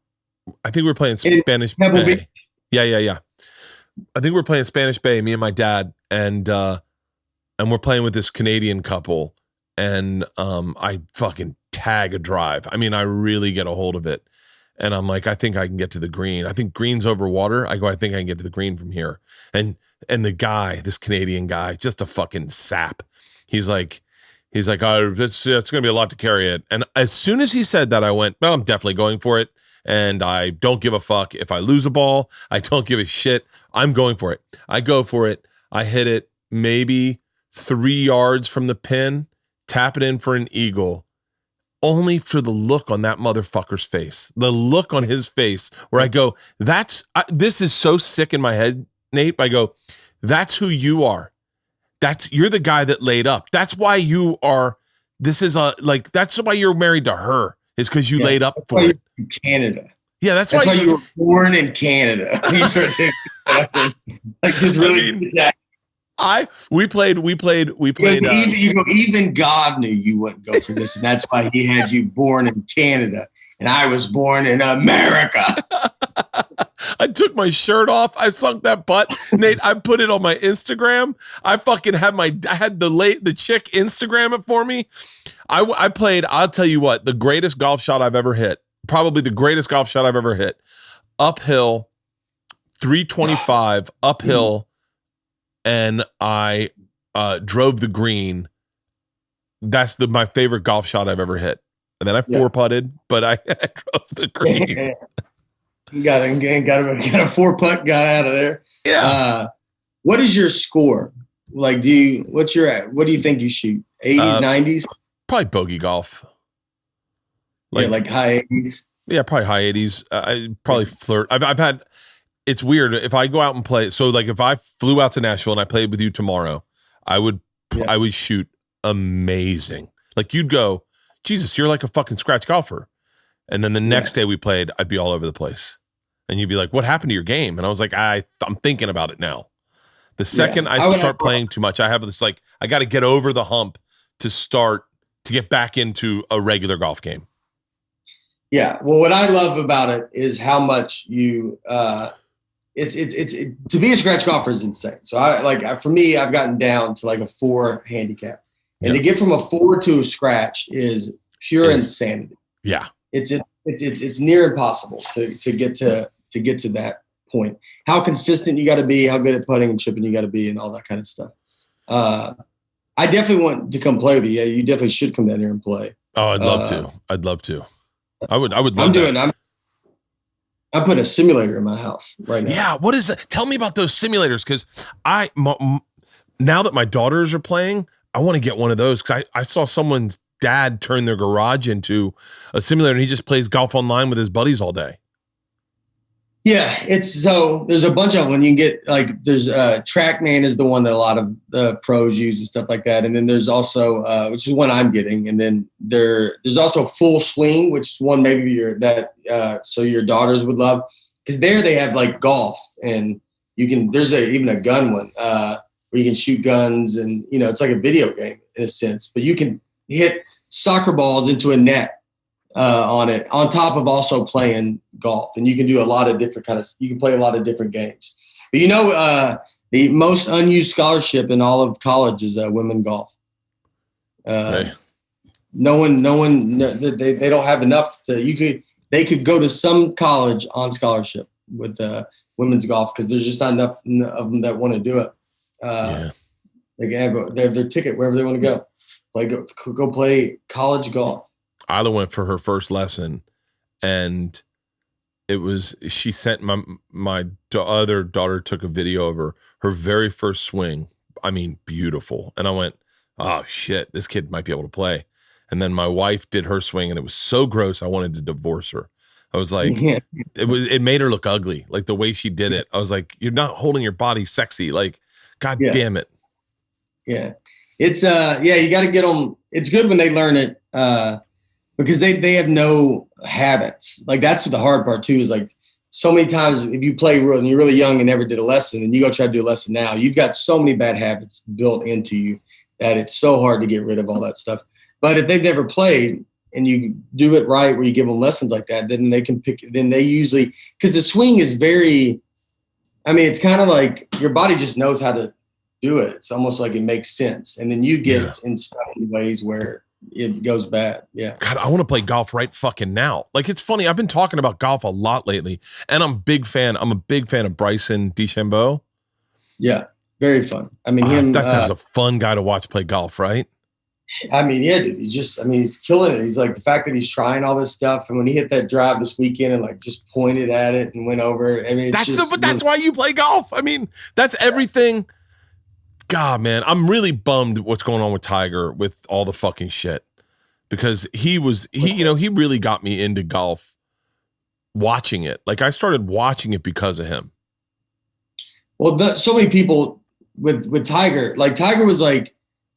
I think we were playing Spanish Bay. Yeah. I think we're playing Spanish Bay, me and my dad, and we're playing with this Canadian couple, and I fucking tag a drive. I mean, I really get a hold of it, and I'm like, I think I can get to the green. I think green's over water. I think I can get to the green from here. And the guy, this Canadian guy, just a fucking sap. He's like, oh, it's going to be a lot to carry it. And as soon as he said that, I went, well, I'm definitely going for it. And I don't give a fuck if I lose a ball. I don't give a shit. I'm going for it. I go for it. I hit it maybe 3 yards from the pin, tap it in for an eagle, only for the look on that motherfucker's face. The look on his face where I go, this is so sick in my head, Nate. I go, that's who you are. you're the guy that laid up. That's why you are. That's why you're married to her, is because you laid up for it. In Canada. Yeah, that's why why you were born in Canada. You start to like this really. We played. Even God knew you wouldn't go for this, and that's why He had you born in Canada, and I was born in America. I took my shirt off. I sunk that butt, Nate. I put it on my Instagram. I fucking had the chick Instagram it for me. I played. I'll tell you what, the greatest golf shot I've ever hit. Probably the greatest golf shot I've ever hit. Uphill, 325 uphill. And I drove the green. That's my favorite golf shot I've ever hit. And then I 4-putted, but I drove the green. You got a 4-putt, got out of there. Yeah. What is your score? Like, what do you think you shoot? 80s, 90s? Probably bogey golf. Like high 80s. Yeah, probably high 80s. I probably flirt. I've had. It's weird if I go out and play. So like if I flew out to Nashville and I played with you tomorrow, I would shoot amazing. Like you'd go, Jesus, you're like a fucking scratch golfer. And then the next day we played, I'd be all over the place. And you'd be like, what happened to your game? And I was like, I'm thinking about it now. The second I start playing too much, I have this like, I got to get over the hump to get back into a regular golf game. Yeah. Well, what I love about it is how much you, it's to be a scratch golfer is insane. So for me, I've gotten down to like a 4 handicap, and to get from a 4 to a scratch is pure insanity. Yeah. It's near impossible to get to that point. How consistent you got to be, how good at putting and chipping you got to be, and all that kind of stuff. I definitely want to come play with you. Yeah, you definitely should come down here and play. Oh, I'd love to. I'd love to. I would love that. I put a simulator in my house right now. Yeah, what is that? Tell me about those simulators, because now that my daughters are playing, I want to get one of those, because I saw someone's dad turn their garage into a simulator, and he just plays golf online with his buddies all day. Yeah, there's a bunch of them. You can get there's TrackMan is the one that a lot of the pros use and stuff like that, and then there's also which is one I'm getting, and then there's also Full Swing, which is one maybe so your daughters would love, because they have like golf, and there's even a gun one where you can shoot guns, and it's like a video game in a sense, but you can hit soccer balls into a net on it, on top of also playing golf, and you can do a lot of different you can play a lot of different games. But the most unused scholarship in all of college is women golf. Right. No one, they don't have enough they could go to some college on scholarship with women's golf, because there's just not enough of them that want to do it. They have their ticket wherever they want to go. Go play college golf. Isla went for her first lesson, and she sent my other daughter took a video of her very first swing. I mean, beautiful. And I went, oh shit, this kid might be able to play. And then my wife did her swing, and it was so gross, I wanted to divorce her. I was like, it made her look ugly, like the way she did it. I was like, you're not holding your body sexy. Like, God damn it. Yeah. It's you got to get them. It's good when they learn it, because they have no habits. Like, that's the hard part too, is like so many times if you play and you're really young and never did a lesson, and you go try to do a lesson now, you've got so many bad habits built into you that it's so hard to get rid of all that stuff. But if they've never played and you do it right, where you give them lessons like that, then they can they usually, because the swing is it's kind of like your body just knows how to do it. It's almost like it makes sense. And then you get in stuck in ways where it goes bad. Yeah. God, I want to play golf right fucking now. Like, it's funny. I've been talking about golf a lot lately, and I'm a big fan of Bryson DeChambeau. Yeah. Very fun. I mean, that's a fun guy to watch play golf, right? I mean, yeah, dude, he's killing it. He's like, the fact that he's trying all this stuff, and when he hit that drive this weekend and like just pointed at it and went over, I mean, that's why you play golf. I mean, that's everything. God, man, I'm really bummed what's going on with Tiger with all the fucking shit, because he really got me into golf watching it. Like, I started watching it because of him. Well, so many people with Tiger, like Tiger was I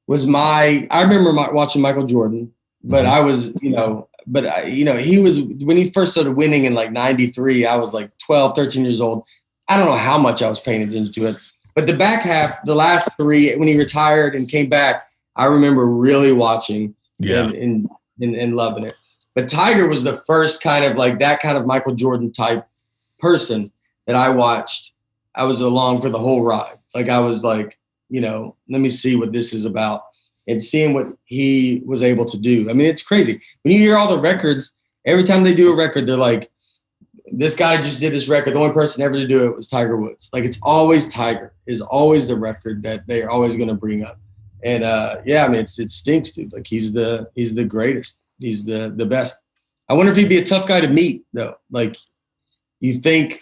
remember watching Michael Jordan, but I was, he was, when he first started winning in like 93, I was like 12, 13 years old. I don't know how much I was paying attention to it, but the back half, the last three, when he retired and came back, I remember really watching and loving it. But Tiger was the first kind of like that kind of Michael Jordan type person that I watched. I was along for the whole ride. Like I was like, let me see what this is about, and seeing what he was able to do. I mean, it's crazy. When you hear all the records, every time they do a record, they're like, this guy just did this record. The only person ever to do it was Tiger Woods. Like it's always Tiger is always the record that they're always going to bring up. And I mean, it stinks, dude. Like he's the greatest. He's the best. I wonder if he'd be a tough guy to meet though. Like you think,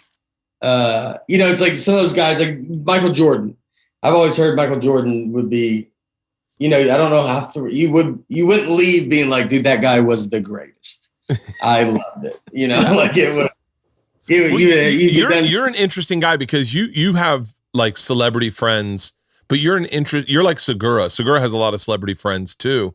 it's like some of those guys like Michael Jordan. I've always heard Michael Jordan would be, I don't know how you wouldn't leave being like, dude, that guy was the greatest. I loved it. Like it would. You're an interesting guy because you have like celebrity friends, but you're like Segura. Segura has a lot of celebrity friends too,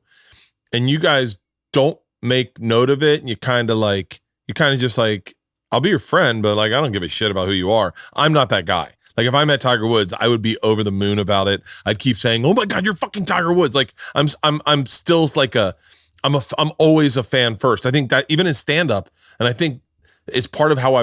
and you guys don't make note of it. And you kind of just like, I'll be your friend, but like I don't give a shit about who you are. I'm not that guy. Like if I met Tiger Woods, I would be over the moon about it. I'd keep saying, "Oh my God, you're fucking Tiger Woods!" Like I'm still like I'm always a fan first. I think that even in stand up, and I think it's part of how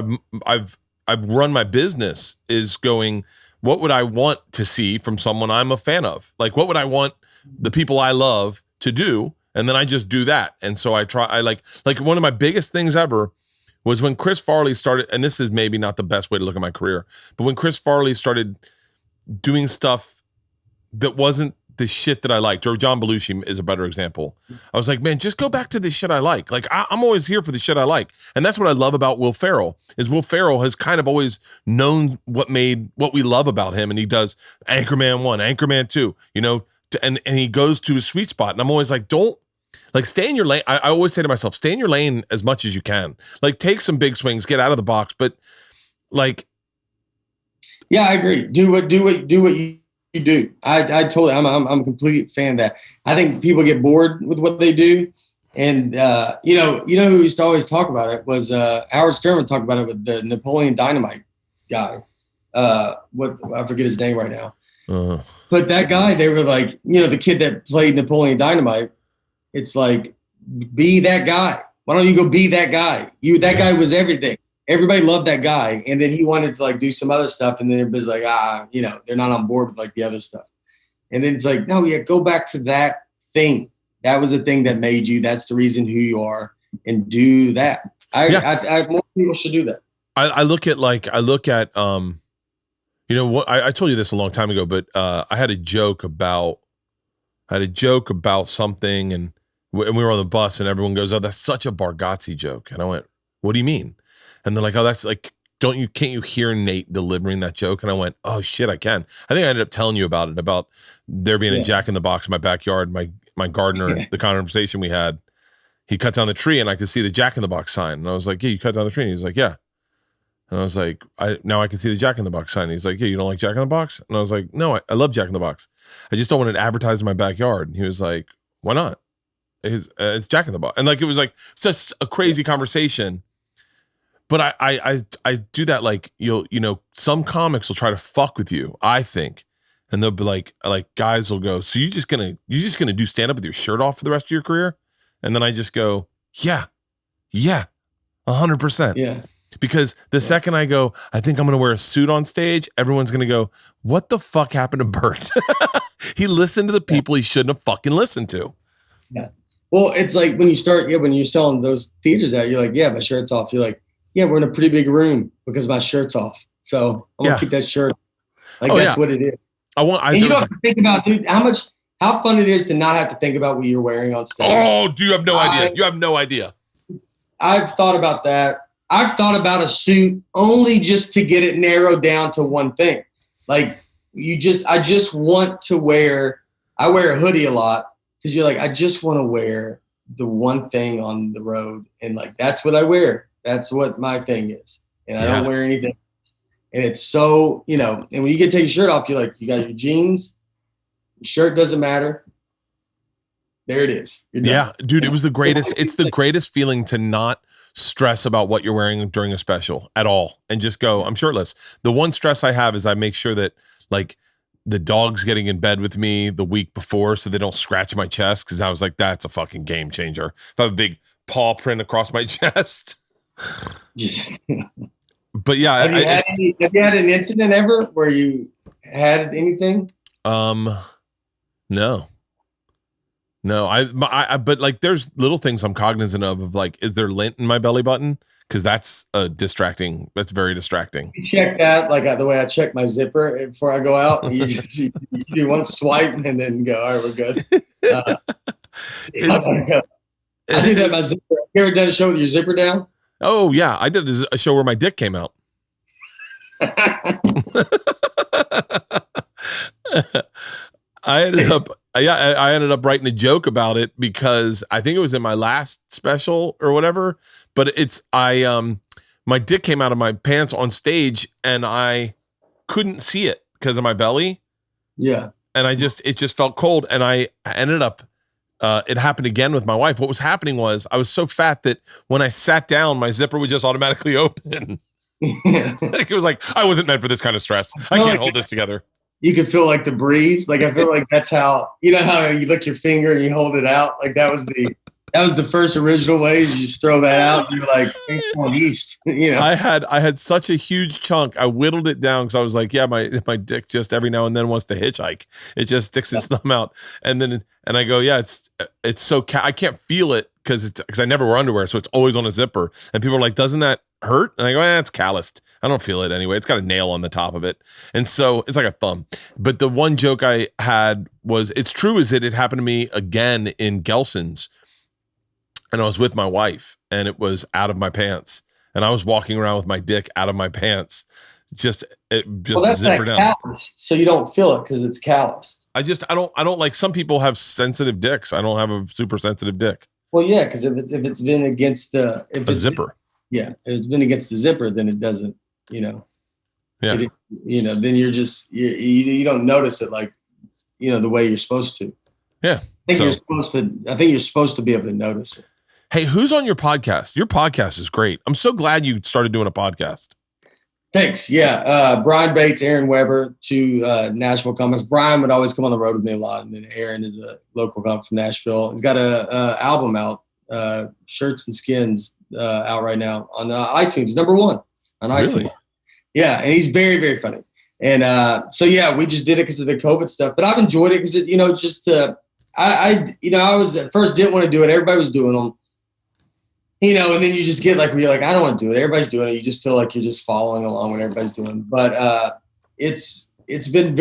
I've run my business is going, what would I want to see from someone I'm a fan of? Like what would I want the people I love to do? And then I just do that. And so I like one of my biggest things ever was when Chris Farley started, and this is maybe not the best way to look at my career, but when Chris Farley started doing stuff that wasn't the shit that I liked, or John Belushi is a better example. I was like, man, just go back to the shit I like. Like I'm always here for the shit I like. And that's what I love about Will Ferrell, is Will Ferrell has kind of always known what we love about him. And he does Anchorman 1, Anchorman 2, and he goes to his sweet spot. And I'm always like, don't, like, stay in your lane. I always say to myself, stay in your lane as much as you can. Like, take some big swings, get out of the box. But like, yeah, I agree. Do what you do. I totally. I'm a complete fan of that. I think people get bored with what they do, and who used to always talk about it was Howard Stern would talk about it with the Napoleon Dynamite guy. I forget his name right now. But that guy, they were like, the kid that played Napoleon Dynamite. It's like, be that guy. Why don't you go be that guy? That guy was everything. Everybody loved that guy. And then he wanted to like do some other stuff. And then everybody's like, they're not on board with like the other stuff. And then it's like, no, go back to that thing. That was the thing that made you. That's the reason who you are, and do that. More people should do that. I look at what I told you this a long time ago, but I had a joke about something, and we were on the bus, and everyone goes, "Oh, that's such a Bargatze joke." And I went, "What do you mean?" And they're like, "Oh, that's like, can't you hear Nate delivering that joke?" And I went, "Oh shit, I can." I think I ended up telling you about it, about there being a Jack in the Box in my backyard. My gardener, the conversation we had, he cut down the tree and I could see the Jack in the Box sign. And I was like, "Yeah, you cut down the tree?" And he was like, "Yeah." And I was like, now I can see the Jack in the Box sign. And he's like, "Yeah, you don't like Jack in the Box?" And I was like, "No, I love Jack in the Box. I just don't want it advertised in my backyard." And he was like, "Why not?" It's Jack in the Box. And like, it was like such a crazy conversation. But I do that, like, some comics will try to fuck with you, I think. And they'll be like guys will go, "So you're just gonna do stand up with your shirt off for the rest of your career?" And then I just go, yeah, 100%. Yeah. Because the second I go, "I think I'm going to wear a suit on stage," everyone's going to go, "What the fuck happened to Bert?" He listened to the people he shouldn't have fucking listened to. Yeah. Well, it's like when you're selling those theaters out, you're like, "Yeah, my shirt's off." You're like, "Yeah, we're in a pretty big room because my shirt's off. So I'm going to keep that shirt." Like, that's what it is. And you don't have to think about, dude, how fun it is to not have to think about what you're wearing on stage. Oh, do you have no idea? You have no idea. I've thought about that. I've thought about a suit only just to get it narrowed down to one thing. Like I just want to I wear a hoodie a lot because you're like, I just want to wear the one thing on the road. And like, that's what I wear. That's what my thing is. And I don't wear anything. And it's so, you know, and when you get to take your shirt off, you're like, you got your jeans, your shirt doesn't matter. There it is. You're done. Yeah, dude, it was the greatest. It's the greatest feeling to not stress about what you're wearing during a special at all and just go, I'm shirtless. The one stress I have is I make sure that like the dog's getting in bed with me the week before so they don't scratch my chest, because I was like, that's a fucking game changer. If I have a big paw print across my chest. But yeah, have you had an incident ever where you had anything? No. But like, there's little things I'm cognizant of like, is there lint in my belly button? Because that's distracting. That's very distracting. You check that, like the way I check my zipper before I go out. You do one swipe and then go, all right, we're good. I do that my zipper. Have you ever done a show with your zipper down? Oh yeah, I did a show where my dick came out. I ended up writing a joke about it because I think it was in my last special or whatever, but my dick came out of my pants on stage and I couldn't see it because of my belly. Yeah. And it just felt cold. And I ended up, it happened again with my wife. What was happening was I was so fat that when I sat down, my zipper would just automatically open. Like, it was like, I wasn't meant for this kind of stress. I can't hold this together. You can feel like the breeze. Like, I feel like that's how, you know how you lick your finger and you hold it out. Like that was the first original way. You just throw that out. And you're like, it's going east. You know, I had such a huge chunk. I whittled it down because I was like, yeah, my dick just every now and then wants to hitchhike. It just sticks its thumb out, and I go, yeah, it's so I can't feel it because I never wear underwear, so it's always on a zipper. And people are like, doesn't that hurt? And I go, it's calloused. I don't feel it anyway. It's got a nail on the top of it, and so it's like a thumb. But the one joke I had was, it's true, is that it happened to me again in Gelson's. And I was with my wife and it was out of my pants. And I was walking around with my dick out of my pants. Just that's zipper down. Callous, so you don't feel it because it's calloused. I don't like, some people have sensitive dicks. I don't have a super sensitive dick. Well, yeah, because if it's been against a zipper. Yeah. If it's been against the zipper, then it doesn't, you know. Yeah. Then you're just, you don't notice it like, you know, the way you're supposed to. Yeah. I think you're supposed to be able to notice it. Hey, who's on your podcast? Your podcast is great. I'm so glad you started doing a podcast. Thanks. Yeah. Brian Bates, Aaron Weber, two Nashville comics. Brian would always come on the road with me a lot. And then Aaron is a local comic from Nashville. He's got a album out, Shirts and Skins, out right now on iTunes, #1 on iTunes. Really? Yeah. And he's very, very funny. And so, yeah, we just did it because of the COVID stuff. But I've enjoyed it because, you know, just I was at first didn't want to do it. Everybody was doing them. You know, and then you just get like, where you're like, I don't want to do it. Everybody's doing it. You just feel like you're just following along what everybody's doing. But it's been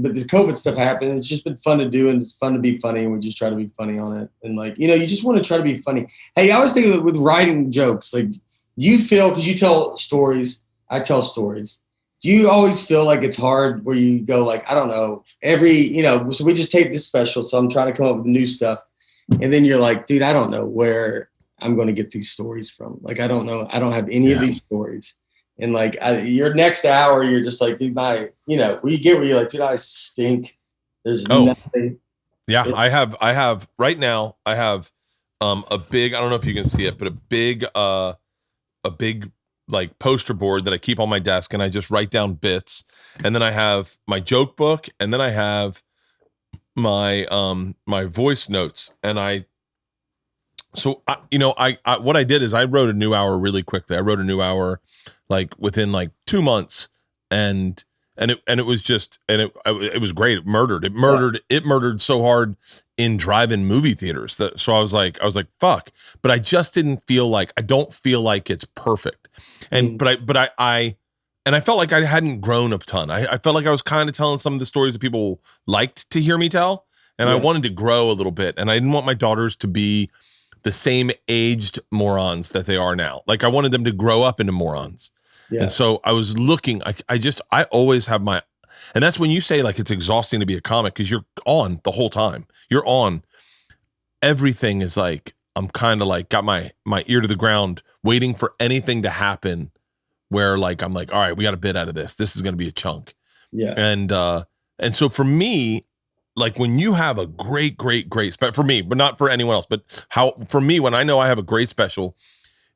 but this COVID stuff happened. It's just been fun to do, and it's fun to be funny. And we just try to be funny on it. And like, you know, you just want to try to be funny. Hey, I always think with writing jokes, like, you feel, because you tell stories, I tell stories. Do you always feel like it's hard where you go like, I don't know, so we just taped this special, so I'm trying to come up with new stuff. And then you're like, dude, I don't know where I'm going to get these stories from. Like, I don't know. I don't have any of these stories. And like, your next hour, you're just like, dude, where you get where you're like, dude, I stink. There's nothing. Yeah. I have right now, I have a big, I don't know if you can see it, but a big like poster board that I keep on my desk, and I just write down bits. And then I have my joke book, and then I have my voice notes. And what I did is I wrote a new hour really quickly. I wrote a new hour like within like 2 months, and it was just, and it was great. It murdered so hard in drive-in movie theaters so I was like fuck, but I just don't feel like it's perfect. And but I felt like I hadn't grown a ton. I felt like I was kind of telling some of the stories that people liked to hear me tell, and I wanted to grow a little bit, and I didn't want my daughters to be the same aged morons that they are now. Like, I wanted them to grow up into morons. Yeah. And so I was looking, I always have and that's when you say like, it's exhausting to be a comic, because you're on the whole time. You're on. Everything is like, I'm kind of like got my ear to the ground, waiting for anything to happen where like I'm like, all right, we got a bit out of this. This is going to be a chunk. Yeah. And so for me, like when you have a great for me, but not for anyone else, but for me, when I know I have a great special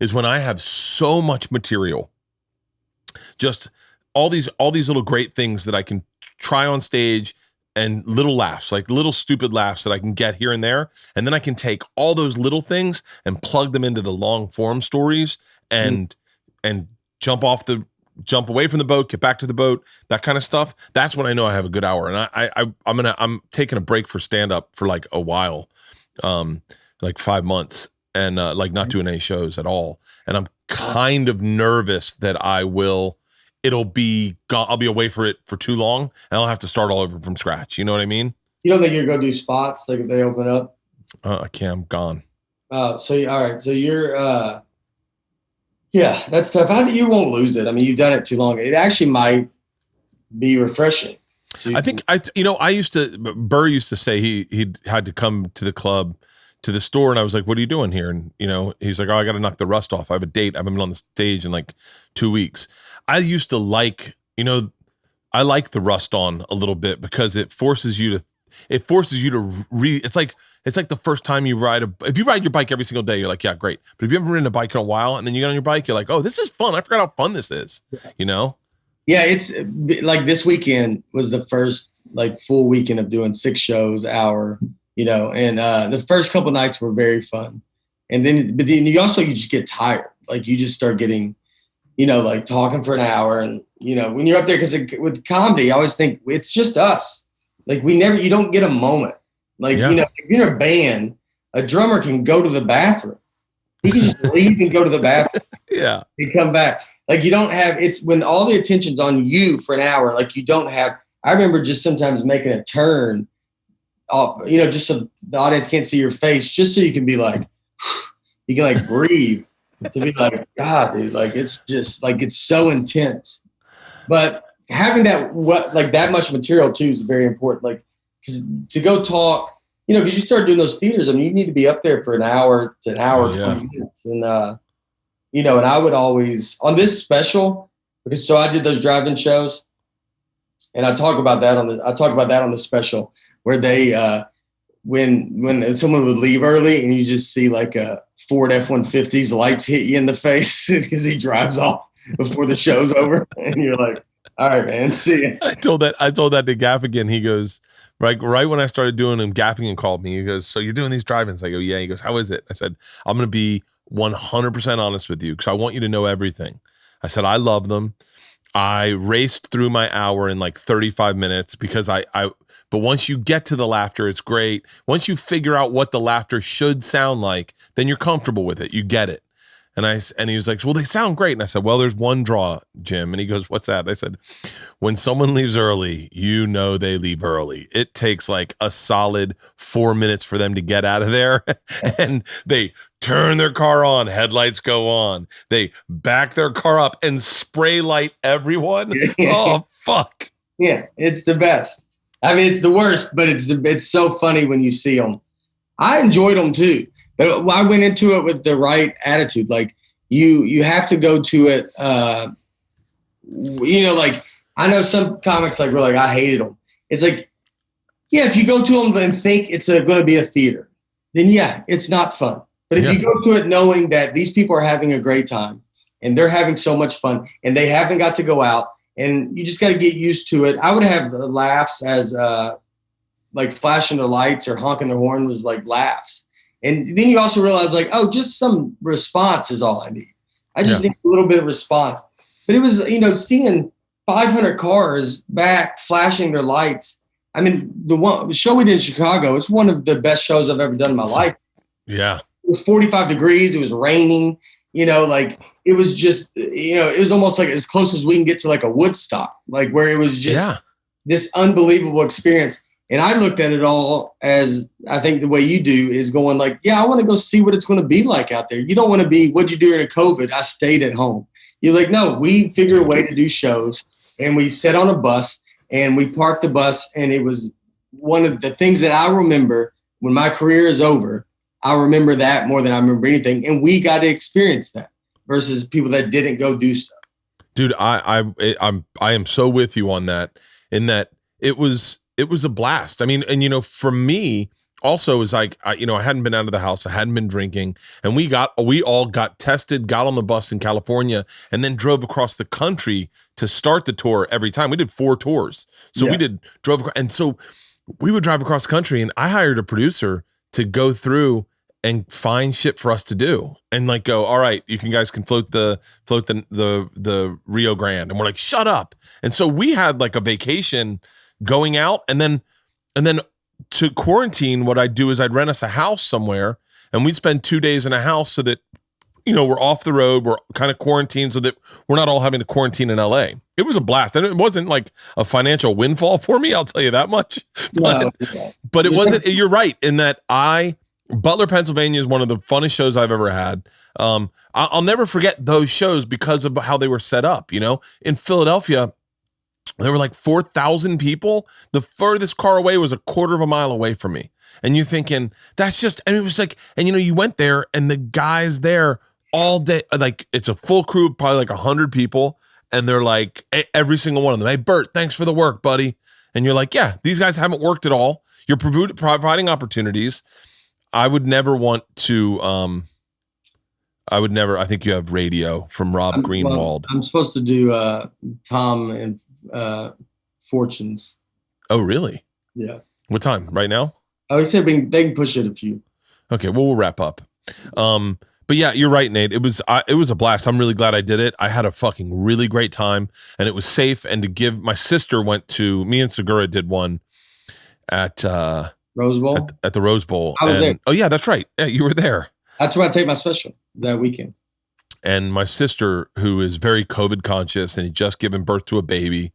is when I have so much material, just all these little great things that I can try on stage and little laughs, like little stupid laughs that I can get here and there. And then I can take all those little things and plug them into the long form stories and jump away from the boat, get back to the boat, that kind of stuff. That's when I know I have a good hour. And I'm taking a break for stand up for like a while, like 5 months, and like not doing any shows at all. And I'm kind of nervous that I'll be away for it for too long, and I'll have to start all over from scratch. You know what I mean? You don't think you're going to do spots like if they open up? I can't. I'm gone. All right. So you're, yeah, that's tough. You won't lose it. I mean, you've done it too long. It actually might be refreshing. I think Bert used to say he had to come to the club, to the store, and I was like, what are you doing here? And he's like, oh, I got to knock the rust off. I have a date. I haven't been on the stage in like 2 weeks. I used to like, I like the rust on a little bit because it forces you to it's like the first time you if you ride your bike every single day, you're like, yeah, great. But if you haven't ridden a bike in a while and then you get on your bike, you're like, oh, this is fun. I forgot how fun this is, Yeah, it's like this weekend was the first like full weekend of doing 6 shows, hour, and the first couple nights were very fun. And then you just get tired. Like you just start getting, like talking for an hour. And, when you're up there, because with comedy, I always think it's just us. Like you don't get a moment. Like, if you're in a band, a drummer can go to the bathroom. He can just leave and go to the bathroom. Yeah. And come back. Like you don't have, it's when all the attention's on you for an hour, like you don't have, I remember just sometimes making a turn off, just so the audience can't see your face, just so you can be like, you can like breathe to be like, God, dude, like, it's just like, it's so intense. But having that much material too is very important. Like, because to go talk, because you start doing those theaters, I mean, you need to be up there for an hour to an hour, 20 minutes. And, and I would always, on this special, because so I did those drive-in shows, and I talk about that on the special, where they, when someone would leave early and you just see like a Ford F-150's lights hit you in the face because he drives off before the show's over, and you're like, all right, man, see ya. I told that to Gaffigan. He goes, right when I started doing them, Gaffigan called me. He goes, so you're doing these drive-ins? I go, yeah. He goes, how is it? I said, I'm going to be 100% honest with you because I want you to know everything. I said, I love them. I raced through my hour in like 35 minutes because but once you get to the laughter, it's great. Once you figure out what the laughter should sound like, then you're comfortable with it. You get it. And he was like, well, they sound great. And I said, well, there's one draw, Jim. And he goes, what's that? I said, when someone leaves early, they leave early. It takes like a solid 4 minutes for them to get out of there. And they turn their car on, headlights go on. They back their car up and spray light everyone. Oh, fuck. Yeah, it's the best. I mean, it's the worst, but it's so funny when you see them. I enjoyed them too. But I went into it with the right attitude. Like you have to go to it. Like I know some comics were like, I hated them. It's like, yeah, if you go to them and think it's going to be a theater, then yeah, it's not fun. But if you go to it knowing that these people are having a great time and they're having so much fun and they haven't got to go out and you just got to get used to it. I would have laughs as like flashing the lights or honking the horn was like laughs. And then you also realize like, oh, just some response is all I need. I just need a little bit of response. But it was, seeing 500 cars back flashing their lights. I mean, the show we did in Chicago, it's one of the best shows I've ever done in my life. Yeah. It was 45 degrees. It was raining, like it was just, it was almost like as close as we can get to like a Woodstock, like where it was just this unbelievable experience. And I looked at it all as I think the way you do is going like, yeah, I want to go see what it's going to be like out there. You don't want to be, what'd you do during COVID? I stayed at home. You're like, no, we figured a way to do shows and we sat on a bus and we parked the bus. And it was one of the things that I remember when my career is over. I remember that more than I remember anything. And we got to experience that versus people that didn't go do stuff. Dude, I am so with you on that. In that it was a blast. I mean, and you know, for me also is like I hadn't been out of the house, I hadn't been drinking, and we all got tested, got on the bus in California, and then drove across the country to start the tour every time. We did 4 tours, so and so we would drive across the country, and I hired a producer to go through and find shit for us to do, and like go, all right, you guys can float the Rio Grande, and we're like, shut up. And so we had like a vacation going out, and then to quarantine, what I'd do is I'd rent us a house somewhere, and we'd spend 2 days in a house so that, you know, we're off the road, we're kind of quarantined so that we're not all having to quarantine in LA. It was a blast. And it wasn't like a financial windfall for me, I'll tell you that much. But it wasn't, you're right, in that Butler, Pennsylvania is one of the funnest shows I've ever had. I'll never forget those shows because of how they were set up. You know, in Philadelphia, there were like 4,000 people. The furthest car away was a quarter of a mile away from me. And you're thinking, that's just, and it was like, and you know, you went there and the guys there all day, like it's a full crew of probably like 100 people. And they're like, every single one of them, hey, Bert, thanks for the work, buddy. And you're like, yeah, these guys haven't worked at all. You're providing opportunities. I would never want to, I think you have radio from Rob Greenwald. I'm supposed to do Tom and Fortunes. Oh, really? Yeah. What time? Right now? Oh, he said they can push it a few. Okay, well, we'll wrap up. But yeah, you're right, Nate. It was a blast. I'm really glad I did it. I had a fucking really great time, and it was safe. And to give, my sister me and Segura did one at Rose Bowl? At the Rose Bowl. I was there. Oh yeah, that's right. Yeah, you were there. That's where I take my special that weekend. And my sister, who is very COVID conscious and had just given birth to a baby,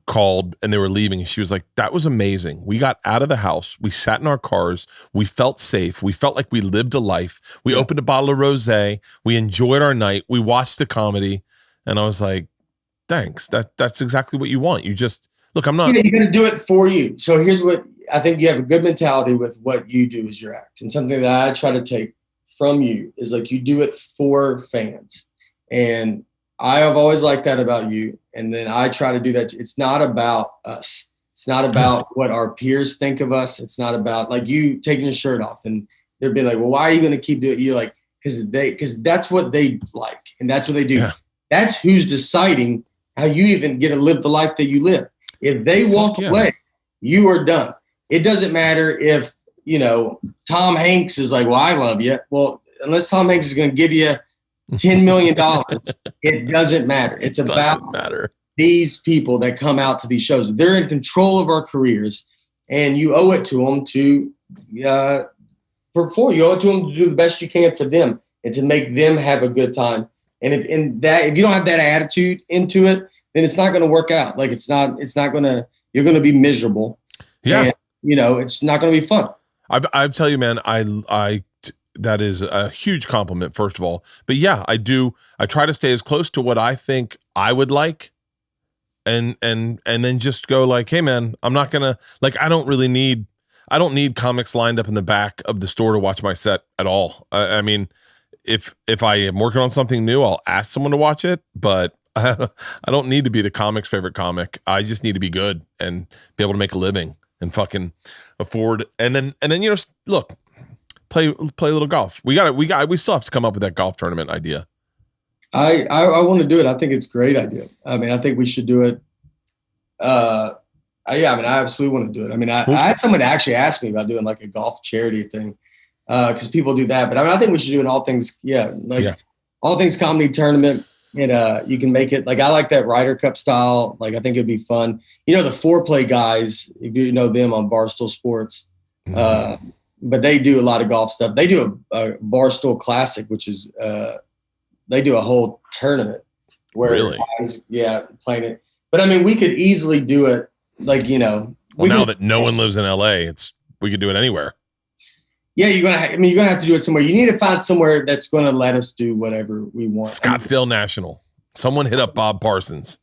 called, and they were leaving. And she was like, that was amazing. We got out of the house. We sat in our cars. We felt safe. We felt like we lived a life. We opened a bottle of rosé. We enjoyed our night. We watched the comedy. And I was like, thanks. That's exactly what you want. You just, look, I'm not. You're going to do it for you. So here's what I think you have a good mentality with what you do as your act. And something that I try to take from you is like, you do it for fans. And I have always liked that about you. And then I try to do that. It's not about us. It's not about what our peers think of us. It's not about like you taking your shirt off and they'd be like, well, why are you going to keep doing it? You're like, because that's what they like. And that's what they do. Yeah. That's who's deciding how you even get to live the life that you live. If they walk away, you are done. It doesn't matter if, you know, Tom Hanks is like, well, I love you. Well, unless Tom Hanks is going to give you $10 million, it doesn't matter. It's about these people that come out to these shows. They're in control of our careers, and you owe it to them to perform. You owe it to them to do the best you can for them and to make them have a good time. And if you don't have that attitude into it, then it's not going to work out. Like it's not going to, you're going to be miserable. Yeah. And, you know, it's not going to be fun. I tell you, man, I that is a huge compliment, first of all. But yeah, I try to stay as close to what I think I would like. And then just go like, hey man, I'm not gonna, like, I don't need comics lined up in the back of the store to watch my set at all. I mean, if I am working on something new, I'll ask someone to watch it, but I don't need to be the comic's favorite comic. I just need to be good and be able to make a living and fucking afford. And then, you know, look, play a little golf. We still have to come up with that golf tournament idea. I want to do it. I think it's a great idea. I mean, I think we should do it. I absolutely want to do it. I mean, I had someone actually ask me about doing like a golf charity thing. Cause people do that, but I mean, I think we should do an all things. All things comedy tournament. And you can make it like, I like that Ryder Cup style. Like, I think it'd be fun. You know, the Foreplay guys, if you know them on Barstool Sports, but they do a lot of golf stuff. They do a Barstool Classic, which is, they do a whole tournament where guys, playing it. But I mean, we could easily do it. Like, you know, now that no one lives in LA, we could do it anywhere. Yeah, you're gonna have to do it somewhere. You need to find somewhere that's going to let us do whatever we want. Scottsdale National. Someone hit up Bob Parsons.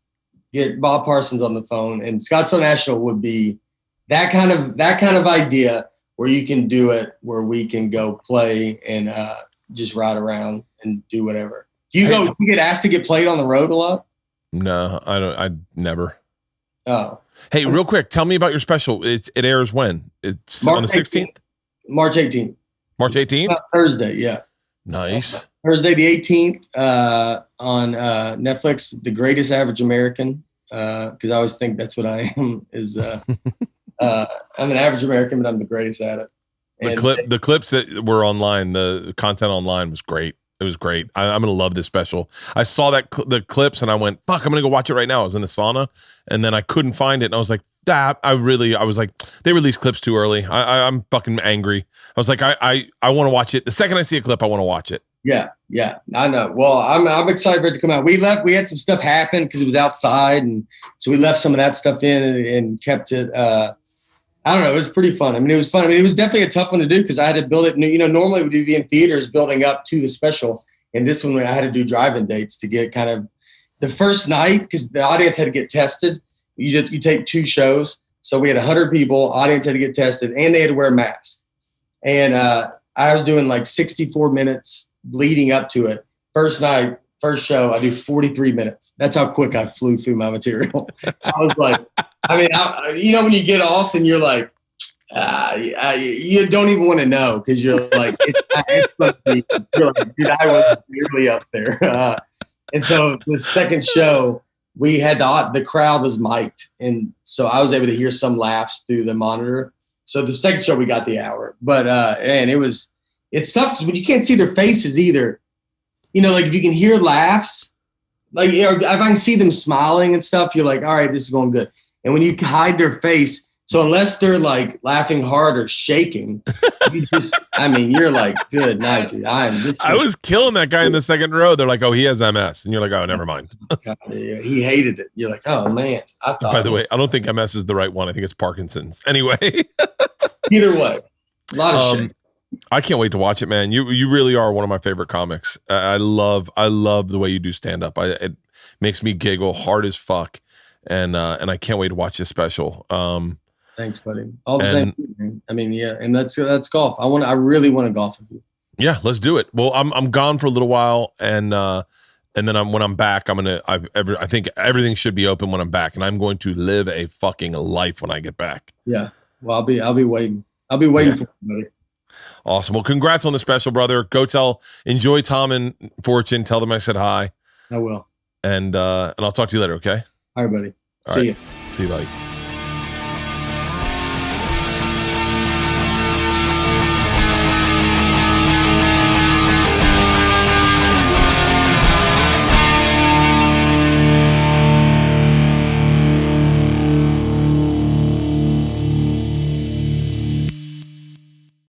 Get Bob Parsons on the phone, and Scottsdale National would be that kind of idea where you can do it, where we can go play and just ride around and do whatever. Do you get asked to get played on the road a lot? No, I don't. I never. Oh, Hey, real quick, tell me about your special. It airs when? It's on the 16th? March 18th. March 18th? Thursday, yeah. Nice. Thursday the 18th on Netflix, The Greatest Average American, because I always think that's what I am. I'm an average American, but I'm the greatest at it. The clips that were online, the content online was great. It was great. I'm gonna love this special. I saw that the clips and I went, "Fuck, I'm gonna go watch it right now." I was in the sauna and then I couldn't find it, and I was like, I was like, they released clips too early. I'm fucking angry. I was like, I want to watch it. The second I see a clip, I want to watch it. Yeah, I know. Well, I'm excited for it to come out. We had some stuff happen because it was outside, and so we left some of that stuff in and kept it. I don't know. It was pretty fun. I mean, it was fun. I mean, it was definitely a tough one to do because I had to build it. You know, normally we'd be in theaters building up to the special. And this one, I had to do drive-in dates to get kind of the first night because the audience had to get tested. You take 2 shows. So we had 100 people. Audience had to get tested, and they had to wear masks. And I was doing like 64 minutes leading up to it. First night, first show, I do 43 minutes. That's how quick I flew through my material. I was like, I mean, you know, when you get off and you're like, you don't even want to know because you're like, you're like, dude, I was really up there. And so the second show, we had the crowd was mic'd. And so I was able to hear some laughs through the monitor. So the second show, we got the hour. But, and it's tough because when you can't see their faces either, you know, like if you can hear laughs, like if I can see them smiling and stuff, you're like, all right, this is going good. And when you hide their face, so unless they're like laughing hard or shaking, you're like, good night, dude. I was killing that guy in the second row. They're like, oh, he has MS. And you're like, oh, never mind. He hated it. You're like, oh, man. By the way, I don't think MS is the right one. I think it's Parkinson's. Anyway. Either way, a lot of shit. I can't wait to watch it, man. You really are one of my favorite comics. I love the way you do stand up. It makes me giggle hard as fuck. And I can't wait to watch this special. Thanks, buddy. All the same. Man. I mean, yeah, and that's golf. I really want to golf with you. Yeah, let's do it. Well, I'm gone for a little while, and then when I'm back, I think everything should be open when I'm back, and I'm going to live a fucking life when I get back. Yeah. Well, I'll be waiting. I'll be waiting for you, buddy. Awesome. Well, congrats on the special, brother. Enjoy Tom and Fortune. Tell them I said hi. I will. And I'll talk to you later. Okay. All right, buddy. See you. See you, buddy.